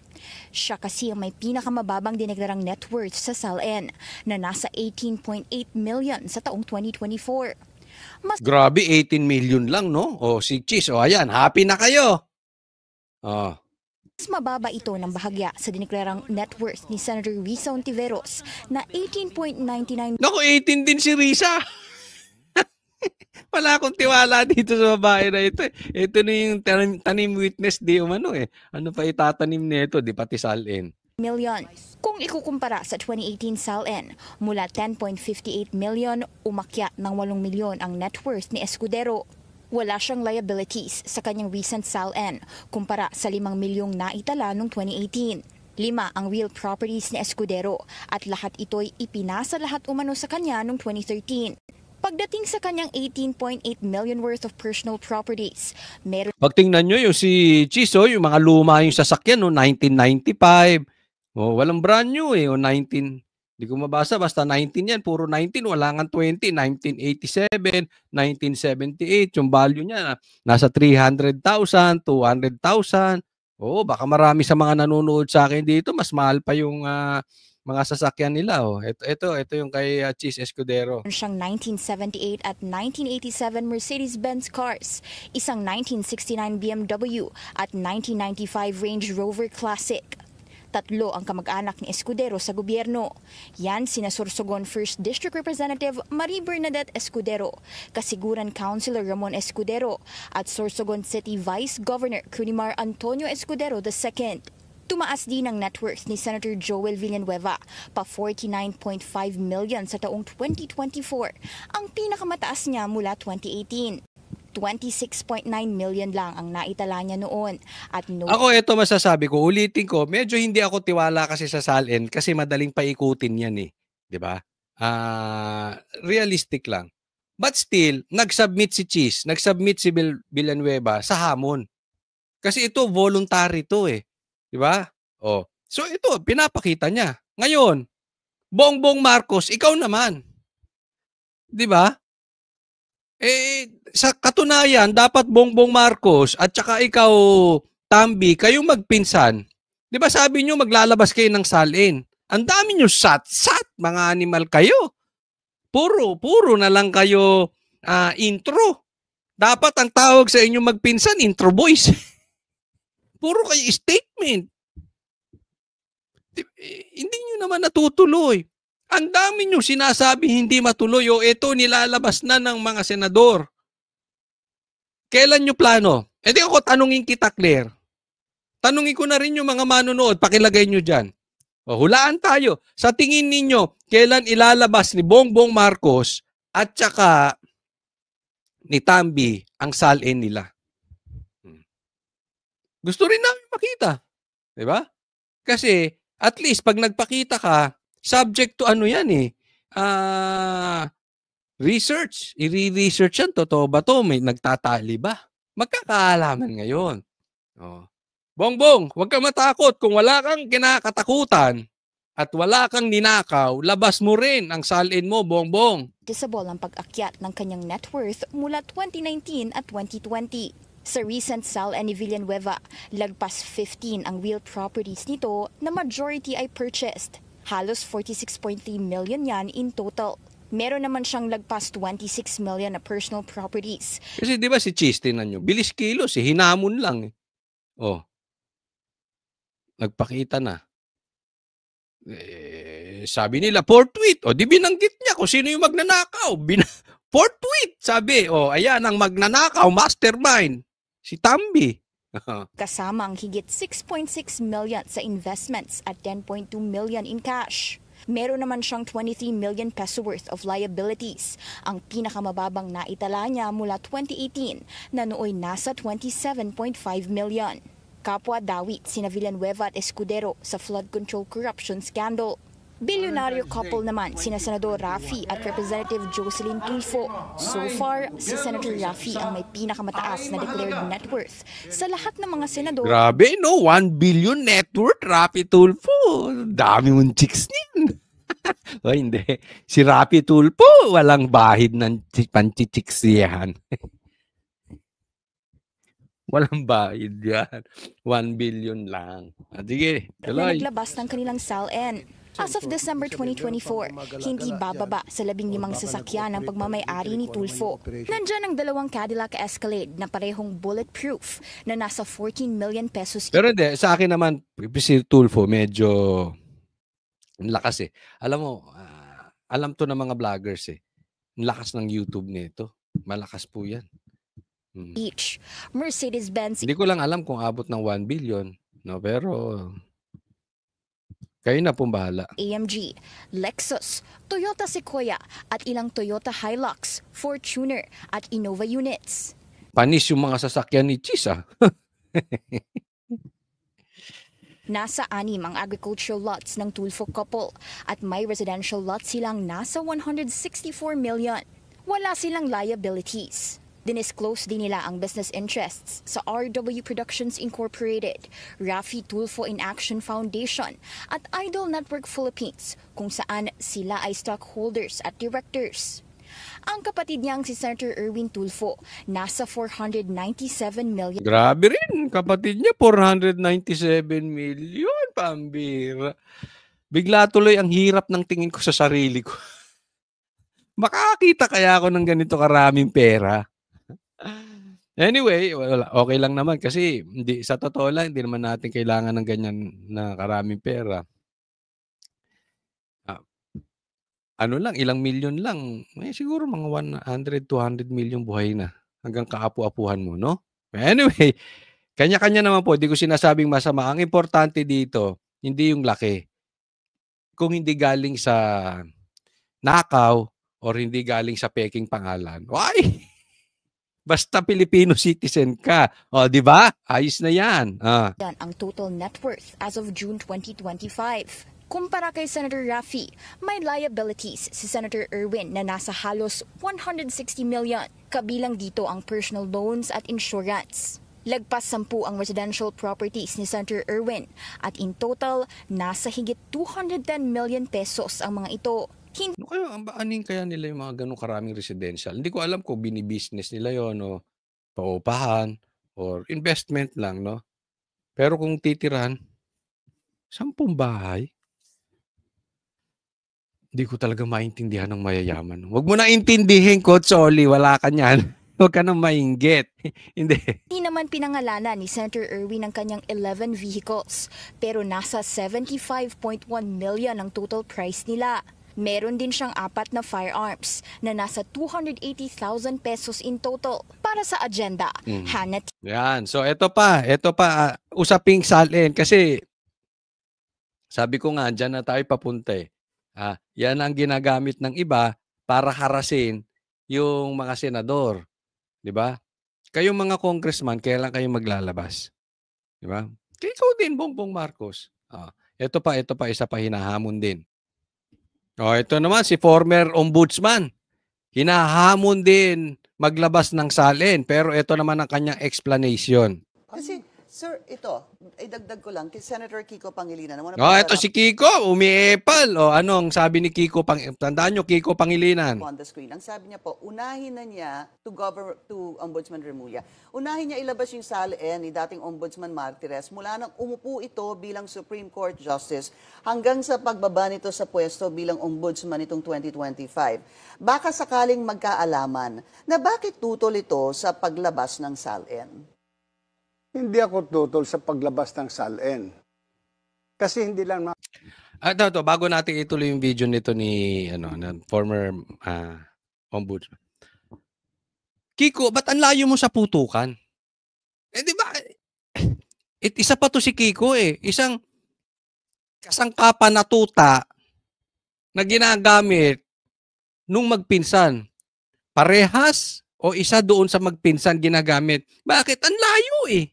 Siya kasi ang may pinakamababang dineklarang net worth sa SALN na nasa 18.8 million sa taong 2024. Grabe, 18 million lang, no? O si Cheese, ayan, happy na kayo. Mas mababa ito ng bahagya sa dineklarang net worth ni Senator Risa Ontiveros na 18.99 Naku, 18 din si Risa. Wala akong tiwala dito sa babae na ito. Ito na yung tanim witness di umano eh. Ano pa itatanim nito, di pati SALN. million. Kung ikukumpara sa 2018 SALN, mula 10.58 million, umakyat ng 8 milyon ang net worth ni Escudero. Wala siyang liabilities sa kanyang recent SALN kumpara sa 5 milyong naitala noong 2018. 5 ang real properties ni Escudero at lahat ito'y ipinasa lahat umano sa kanya noong 2013. Pagdating sa kanyang 18.8 million worth of personal properties, meron Pagtingnan nyo yung si Chiso, yung mga luma yung sasakyan, no, 1995. Walang brand new eh, 19. Hindi ko mabasa, basta 19 yan, puro 19, wala nga 20, 1987, 1978, yung value niya nasa 300,000, 200,000. Baka marami sa mga nanonood sa akin dito, mas mahal pa yung mga sasakyan nila. Ito yung kay Cheese Escudero. siyang 1978 at 1987 Mercedes-Benz cars, isang 1969 BMW at 1995 Range Rover Classic. 3 ang kamag-anak ni Escudero sa gobyerno. Yan sina Sorsogon 1st District Representative Marie Bernadette Escudero, Kasiguran Councilor Ramon Escudero at Sorsogon City Vice Governor Cunimar Antonio Escudero II. Tumaas din ang net worth ni Senator Joel Villanueva pa 49.5 million sa taong 2024, ang pinakamataas niya mula 2018. 26.9 million lang ang naitala niya noon. At Ako, ito masasabi ko, ulitin ko, medyo hindi ako tiwala kasi sa SALN kasi madaling paikutin yan eh. Diba? Realistic lang. But still, nag-submit si Cheese, nag-submit si Villanueva sa hamon. Kasi ito, voluntary to eh. Diba? So ito, pinapakita niya. Ngayon, Bongbong Marcos, ikaw naman. Diba? Sa katunayan, dapat Bongbong Marcos at saka ikaw, Tambi, kayong magpinsan. Di ba sabi nyo maglalabas kayo ng SALN? Ang dami nyo sat-sat, mga animal kayo. Puro na lang kayo intro. Dapat ang tawag sa inyo magpinsan, intro boys. Puro kayo statement. Hindi nyo naman natutuloy. Ang dami nyo sinasabi hindi matuloy ito nilalabas na ng mga senador. Kailan nyo plano? Di ako tanungin kita, Claire. Tanungin ko na rin yung mga manonood, pakilagay nyo dyan. Hulaan tayo. Sa tingin ninyo, kailan ilalabas ni Bongbong Marcos at saka ni Tambi ang SALN nila? Gusto rin namin makita. Diba? Kasi at least pag nagpakita ka, subject to ano yan eh. Research. I-research yan. Totoo ba to? May nagtatali ba? Magkakaalaman ngayon. Bongbong, huwag kang matakot. Kung wala kang kinakatakutan at wala kang ninakaw, labas mo rin ang SALN mo, Bongbong. Disable ang pag-akyat ng kanyang net worth mula 2019 at 2020. Sa recent SALN ni Villanueva, lagpas 15 ang real properties nito na majority ay purchased. Halos 46.3 million yan in total. Meron naman siyang lagpas 26 million na personal properties. Kasi di ba si Cheese, tinan nyo, bilis kilos, hinamon lang. Nagpakita na. Sabi nila, for tweet. Di binanggit niya kung sino yung magnanakaw. For tweet, sabi. Ayan ang magnanakaw, mastermind. Si Tambi. Kasama ang higit 6.6 million sa investments at 10.2 million in cash. Meron naman siyang 23 million peso worth of liabilities. Ang pinakamababang naitala niya mula 2018 na nooy nasa 27.5 million. Kapwa dawit sina Villanueva at Escudero sa flood control corruption scandal. Bilyonaryo couple naman sina Senador Raffy at Representative Jocelyn Tulfo. So far, si Senator Raffy ang may pinakamataas na declared net worth sa lahat ng mga senador. Grabe, no? 1 billion net worth, Raffy Tulfo. Dami mong chicks din. O hindi. Si Raffy Tulfo, walang bahid ng panchichiksiyahan. Walang bahid yan. 1 billion lang. Sige, Na tuloy. naglabas ng kanilang SALN. As of December 2024, hindi bababa sa 15 sasakyan ang pagmamay-ari ni Tulfo. Nandyan ang 2 Cadillac Escalade na parehong bulletproof na nasa 14 million pesos. Pero hindi, sa akin naman, si Tulfo, medyo lakas eh. Alam mo, alam to ng mga vloggers eh. Ang lakas ng YouTube nito. Malakas po yan. Each. Mercedes-Benz Hindi ko lang alam kung abot ng 1 billion. No, pero kayo na pong bahala. AMG, Lexus, Toyota Sequoia at ilang Toyota Hilux, Fortuner at Innova units. Panis yung mga sasakyan ni Chis ah. Nasa 6 ang agricultural lots ng Tulfo couple at may residential lots silang nasa 164 million. Wala silang liabilities. Dinisclose din nila ang business interests sa RW Productions Incorporated, Raffy Tulfo in Action Foundation at Idol Network Philippines kung saan sila ay stockholders at directors. Ang kapatid niyang si Senator Erwin Tulfo nasa 497 million. Grabe rin. Kapatid niya, 497 million. Pambira. Bigla tuloy ang hirap ng tingin ko sa sarili ko. Makakita kaya ako ng ganito karaming pera? Anyway, okay lang naman kasi hindi, sa totoo lang, hindi naman natin kailangan ng ganyan na karaming pera. Ano lang, ilang milyon lang. Siguro mga 100, 200 million buhay na. Hanggang kaapu-apuhan mo, no? Anyway, kanya-kanya naman po. Hindi ko sinasabing masama. Ang importante dito, hindi yung laki. Kung hindi galing sa nakaw or hindi galing sa peking pangalan, why? Basta Filipino citizen ka. O, di ba? Ayos na yan. Ang total net worth as of June 2025. Kumpara kay Senator Raffy, may liabilities si Senator Erwin na nasa halos 160 million. Kabilang dito ang personal loans at insurance. Lagpas 10 ang residential properties ni Senator Erwin at in total, nasa higit 210 million pesos ang mga ito. Ano kayo, aning kaya nila yung mga ganun karaming residential? Hindi ko alam kung bini-business nila yon o paupahan or investment lang, no? Pero kung titirahan, 10 bahay, hindi ko talaga maintindihan ng mayayaman. Huwag mo na intindihin, Coach Oli, wala ka niyan. Huwag ka nang mainggit. Hindi. Hindi naman pinangalanan ni Senator Erwin ang kanyang 11 vehicles, pero nasa 75.1 million ang total price nila. Meron din siyang 4 na firearms na nasa 280,000 pesos in total. Para sa agenda, Hannah. Yan. So, ito pa, usaping SALN. Kasi, sabi ko nga, dyan na tayo papunta eh. Yan ang ginagamit ng iba para harasin yung mga senador. Di ba? Kayong mga congressman, kailan kayo maglalabas? Di ba? Ikaw din, Bongbong Marcos. Ito pa, isa pa hinahamon din. Ito naman si former ombudsman. Hinahamon din maglabas ng SALN. Pero ito naman ang kanyang explanation. Kasi, sir, ito, idagdag ko lang, kay Senator Kiko Pangilinan. Ito si Kiko, umiepal. Anong sabi ni Kiko Tandaan nyo, Kiko Pangilinan. On the screen. Ang sabi niya po, unahin na niya to Ombudsman Remulla. Unahin niya ilabas yung SALN ni dating Ombudsman Martires mula nang umupo ito bilang Supreme Court Justice hanggang sa pagbaba nito sa pwesto bilang Ombudsman itong 2025. Baka sakaling magkaalaman na bakit tutol ito sa paglabas ng SALN? Hindi ako tutol sa paglabas ng SALN. Kasi hindi lang bago natin ituloy yung video nito ni former ombudsman. Kiko, ba't ang layo mo sa putukan? Di ba? Isa pa to si Kiko eh. Isang kasangkapan na tuta na ginagamit nung magpinsan. Parehas o isa doon sa magpinsan ginagamit. Bakit? Ang layo eh.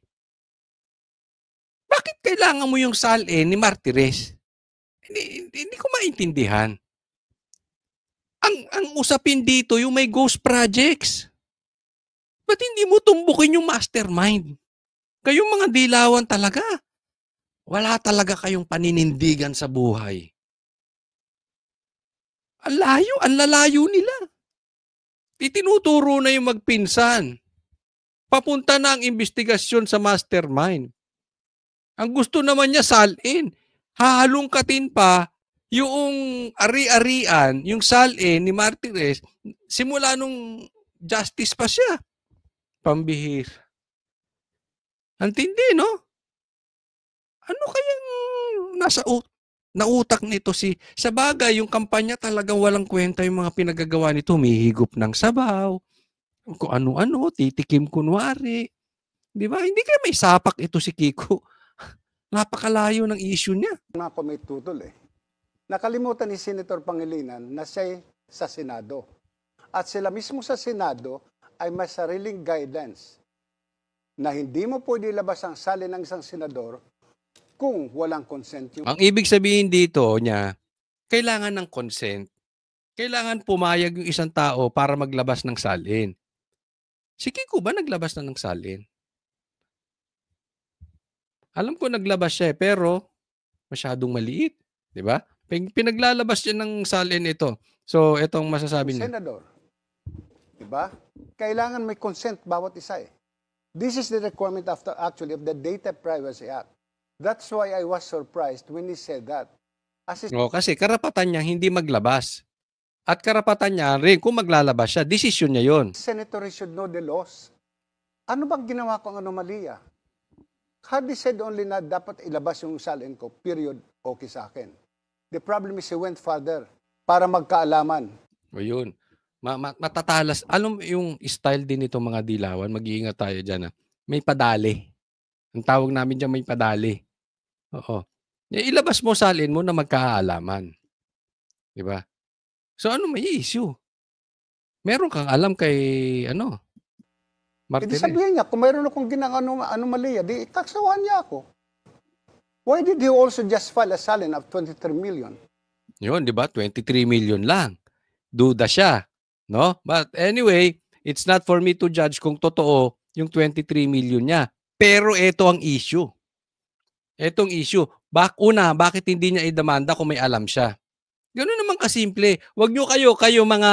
Bakit kailangan mo yung salin ni Martires? Hindi ko maintindihan. Ang usapin dito yung may ghost projects. Ba't hindi mo tumbukin yung mastermind? Kayong mga dilawan talaga. Wala talaga kayong paninindigan sa buhay. Ang lalayo nila. Itinuturo na yung magpinsan. Papunta na ang investigasyon sa mastermind. Ang gusto naman niya salin. Hahalungkatin pa yung ari-arian, yung salin ni Martires, simula nung justice pa siya. Pambihir. Ang tindi, no? Ano kayang nautak nito sa bagay, yung kampanya talagang walang kwenta yung mga pinagagawa nito. Humihigop ng sabaw, kung ano-ano, titikim kunwari. Di ba? Hindi kaya may sapak ito si Kiko. Napakalayo ng issue niya. Ako may tutol eh. Nakalimutan ni Senator Pangilinan na siya sa Senado. At sila mismo sa Senado ay may sariling guidance na hindi mo pwede ilabas ang salin ng isang senador kung walang consent. Ang ibig sabihin dito niya, kailangan ng consent. Kailangan pumayag yung isang tao para maglabas ng salin. Si Kiko ba naglabas na ng salin? Alam ko naglabas siya pero masyadong maliit. Di ba? Pinaglalabas siya ng salin ito. So, itong masasabi niya. Senador. Di ba? Kailangan may consent bawat isa eh. This is the requirement actually of the Data Privacy Act. That's why I was surprised when he said that. Kasi karapatan niya hindi maglabas. At karapatan niya rin kung maglalabas siya, desisyon niya yon. Senator should know the laws. Ano bang ginawa kong anomalya? Had he said only na dapat ilabas yung salin ko, period, okay sa akin. The problem is he went further para magkaalaman. O yun. Matatalas. Alam yung style din itong mga dilawan, mag-iingat tayo dyan. May padali. Ang tawag namin dyan may padali. Oo. Ilabas mo salin mo na magkaalaman. Diba? So ano may issue? Meron kang alam kay Martires. Hindi sabihin niya, kung mayroon akong anomalya, di taksawan niya ako. Why did he also just file a salin of 23 million? Yun, di ba? 23 million lang. Duda siya. No? But anyway, it's not for me to judge kung totoo yung 23 million niya. Pero ito ang issue. Etong issue. Bakit hindi niya idemanda kung may alam siya? Ganoon naman kasimple. Huwag nyo kayo mga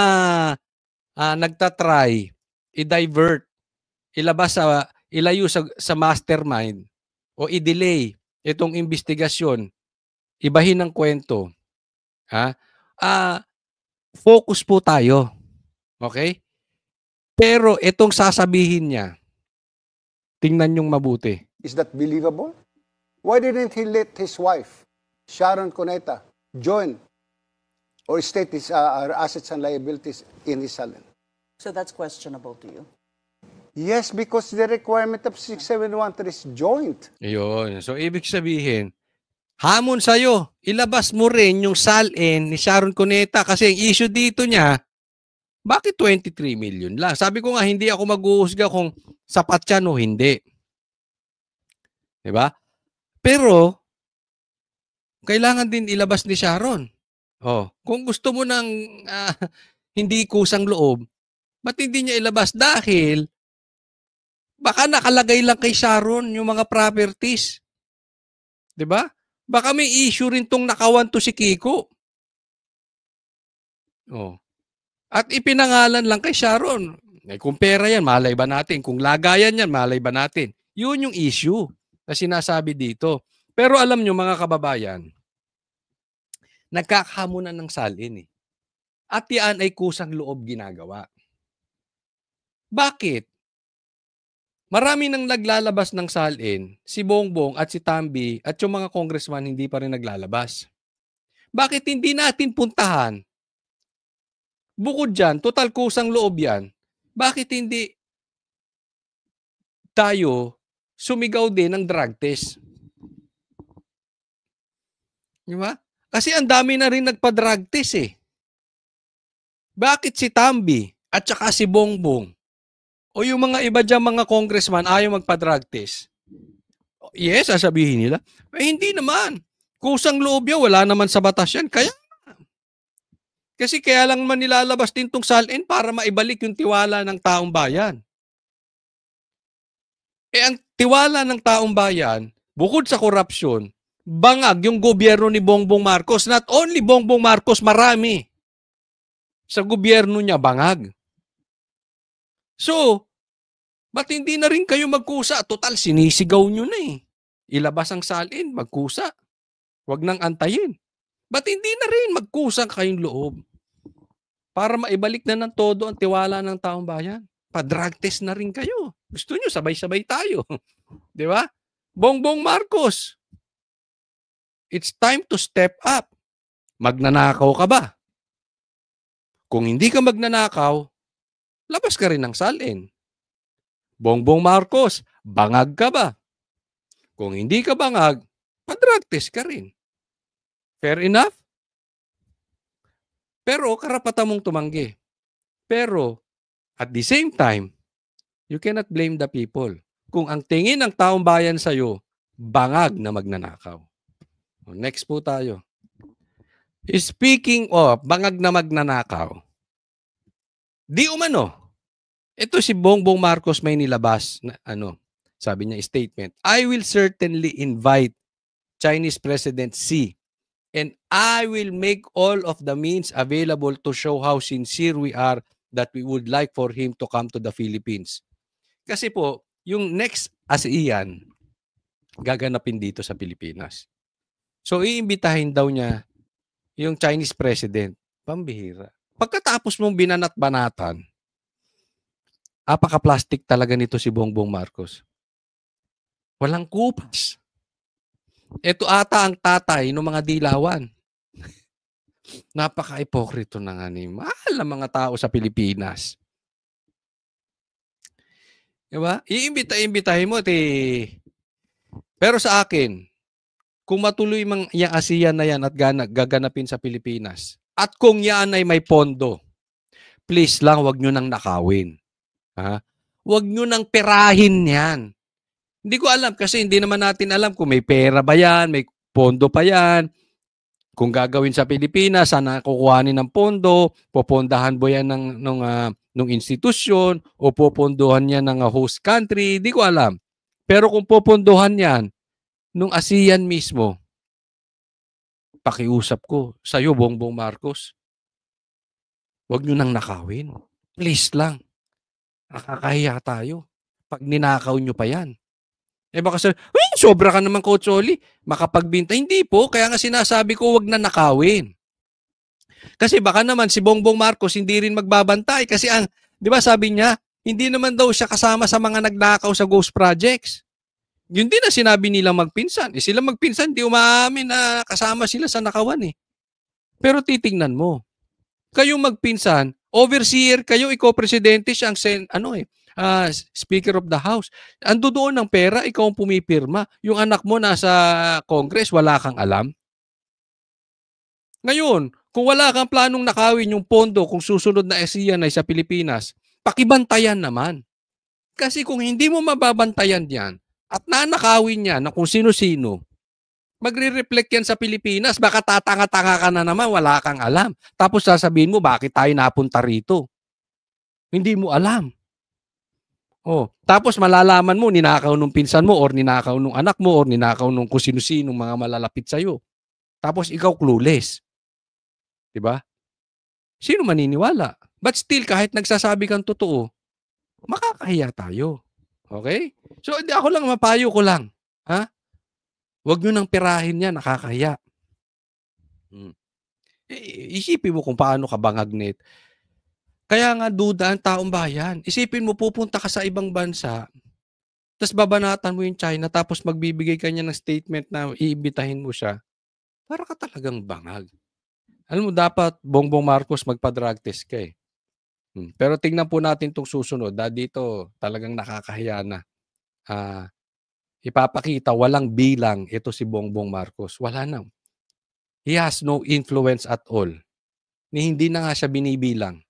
nagtatry, i-divert, ilayo sa mastermind o i-delay itong investigasyon, ibahin ng kwento. Focus po tayo. Okay? Pero itong sasabihin niya, tingnan yung mabuti. Is that believable? Why didn't he let his wife, Sharon Cuneta, join or state his assets and liabilities in his salin? So that's questionable to you? Yes, because the requirement of 6713 is joint. Ayun. So, ibig sabihin, hamon sa'yo, ilabas mo rin yung salin ni Sharon Cuneta kasi ang issue dito niya, bakit 23 million lang? Sabi ko nga, hindi ako mag-uusga kung sapat yan o hindi. Diba? Pero, kailangan din ilabas ni Sharon. Kung gusto mo ng hindi kusang loob, ba't hindi niya ilabas? Dahil, baka nakalagay lang kay Sharon yung mga properties. Diba? Baka may issue rin tong nakawan to si Kiko. At ipinangalan lang kay Sharon. Kung pera yan, malay ba natin? Kung lagayan yan, malay ba natin? Yun yung issue na sinasabi dito. Pero alam nyo mga kababayan, nagkakahamunan ng salin eh. At yan ay kusang loob ginagawa. Bakit? Marami nang naglalabas ng salin, si Bongbong at si Tambi at yung mga congressman hindi pa rin naglalabas. Bakit hindi natin puntahan? Bukod dyan, total kusang loob yan, bakit hindi tayo sumigaw din ng drug test? Diba? Kasi ang dami na rin nagpa-drug test eh. Bakit si Tambi at saka si Bongbong o yung mga iba dyan mga congressman ayaw magpa-drug test? Yes, sasabihin nila. Hindi naman. Kusang loob yan, wala naman sa batas yan. Kasi kaya lang man nilalabas din tong SALN para maibalik yung tiwala ng taong bayan. Ang tiwala ng taong bayan, bukod sa korupsyon, bangag yung gobyerno ni Bongbong Marcos. Not only Bongbong Marcos, marami. Sa gobyerno niya, bangag. So, ba't hindi na rin kayo magkusa? Total, sinisigaw nyo na eh. Ilabas ang SALN, magkusa. Huwag nang antayin. Ba't hindi na rin magkusa kayong loob? Para maibalik na ng todo ang tiwala ng taong bayan. Pa-drug test na rin kayo. Gusto nyo, sabay-sabay tayo. Di ba? Bongbong Marcos, it's time to step up. Magnanakaw ka ba? Kung hindi ka magnanakaw, labas ka rin ng SALN. Bongbong Marcos, bangag ka ba? Kung hindi ka bangag, pa-drug test ka rin. Fair enough? Pero karapatan mong tumanggi. Pero at the same time, you cannot blame the people. Kung ang tingin ng taong bayan sa'yo, bangag na magnanakaw. Next po tayo. Speaking of bangag na magnanakaw, di umano, ito si Bongbong Marcos may nilabas na sabi niya statement, I will certainly invite Chinese President Xi and I will make all of the means available to show how sincere we are that we would like for him to come to the Philippines. Kasi po, yung next ASEAN, gaganapin dito sa Pilipinas. So, iimbitahin daw niya yung Chinese President. Pambihira. Pagkatapos mong binanat-banatan, apaka-plastic talaga nito si Bongbong Marcos. Walang kupas. Ito ata ang tatay ng mga dilawan. Napaka-ipokrito ng mahal na mga tao sa Pilipinas. Diba? Iimbitahin mo. Pero sa akin, kung matuloy mang yung ASEAN na yan at gaganapin sa Pilipinas, at kung yan ay may pondo, please lang, wag nyo nang nakawin. Wag nyo nang perahin yan. Hindi ko alam kasi hindi naman natin alam kung may pera ba yan, may pondo pa yan. Kung gagawin sa Pilipinas, sana kukuhanin ng pondo, popondahan ba yan ng institusyon o popondohan yan ng host country, hindi ko alam. Pero kung popondohan yan nung ASEAN mismo, pakiusap ko sa'yo, Bongbong Marcos, wag nyo nang nakawin. Please lang. Nakakahiya tayo. Pag ninakaw nyo pa yan. Baka sabi, sobra ka naman, Coach Oli. Makapagbinta. Hindi po. Kaya nga sinasabi ko, wag na nakawin. Kasi baka naman si Bongbong Marcos hindi rin magbabantay. Kasi di ba sabi niya, hindi naman daw siya kasama sa mga nagnakaw sa ghost projects. Yun din na sinabi nilang magpinsan. Sila magpinsan, di umaamin na kasama sila sa nakawan eh. Pero titingnan mo. Kayong magpinsan, overseer kayo, ikaw presidente siyang Speaker of the House. Ando doon ng pera, ikaw ang pumipirma. Yung anak mo nasa Congress, wala kang alam. Ngayon, kung wala kang planong nakawin yung pondo kung susunod na ASEAN ay sa Pilipinas, pakibantayan naman. Kasi kung hindi mo mababantayan yan at nanakawin yan na kung sino-sino, magre-reflect yan sa Pilipinas, baka tatanga-tanga ka na naman, wala kang alam. Tapos sasabihin mo, bakit tayo napunta rito? Hindi mo alam. Tapos malalaman mo, ninakaw nung pinsan mo or ninakaw nung anak mo or ninakaw nung kung sino-sino mga malalapit sa'yo. Tapos ikaw clueless. Diba? Sino maniniwala? But still, kahit nagsasabi kang totoo, makakahiya tayo. Okay? So, ako lang, mapayo ko lang. Huwag nyo nang pirahin yan, nakakahiya. Isipin mo kung paano ka bangagnet. Kaya nga duda ang taong bayan. Isipin mo, pupunta ka sa ibang bansa, tapos babanatan mo yung China, tapos magbibigay ka niya ng statement na iimbitahin mo siya. Para ka talagang bangag. Alam mo, dapat Bongbong Marcos magpa-drug test ka eh. Pero tingnan po natin itong susunod. Dito talagang nakakahiya na. Ipapakita, walang bilang ito si Bongbong Marcos. Wala na. he has no influence at all. Ni hindi na nga siya binibilang.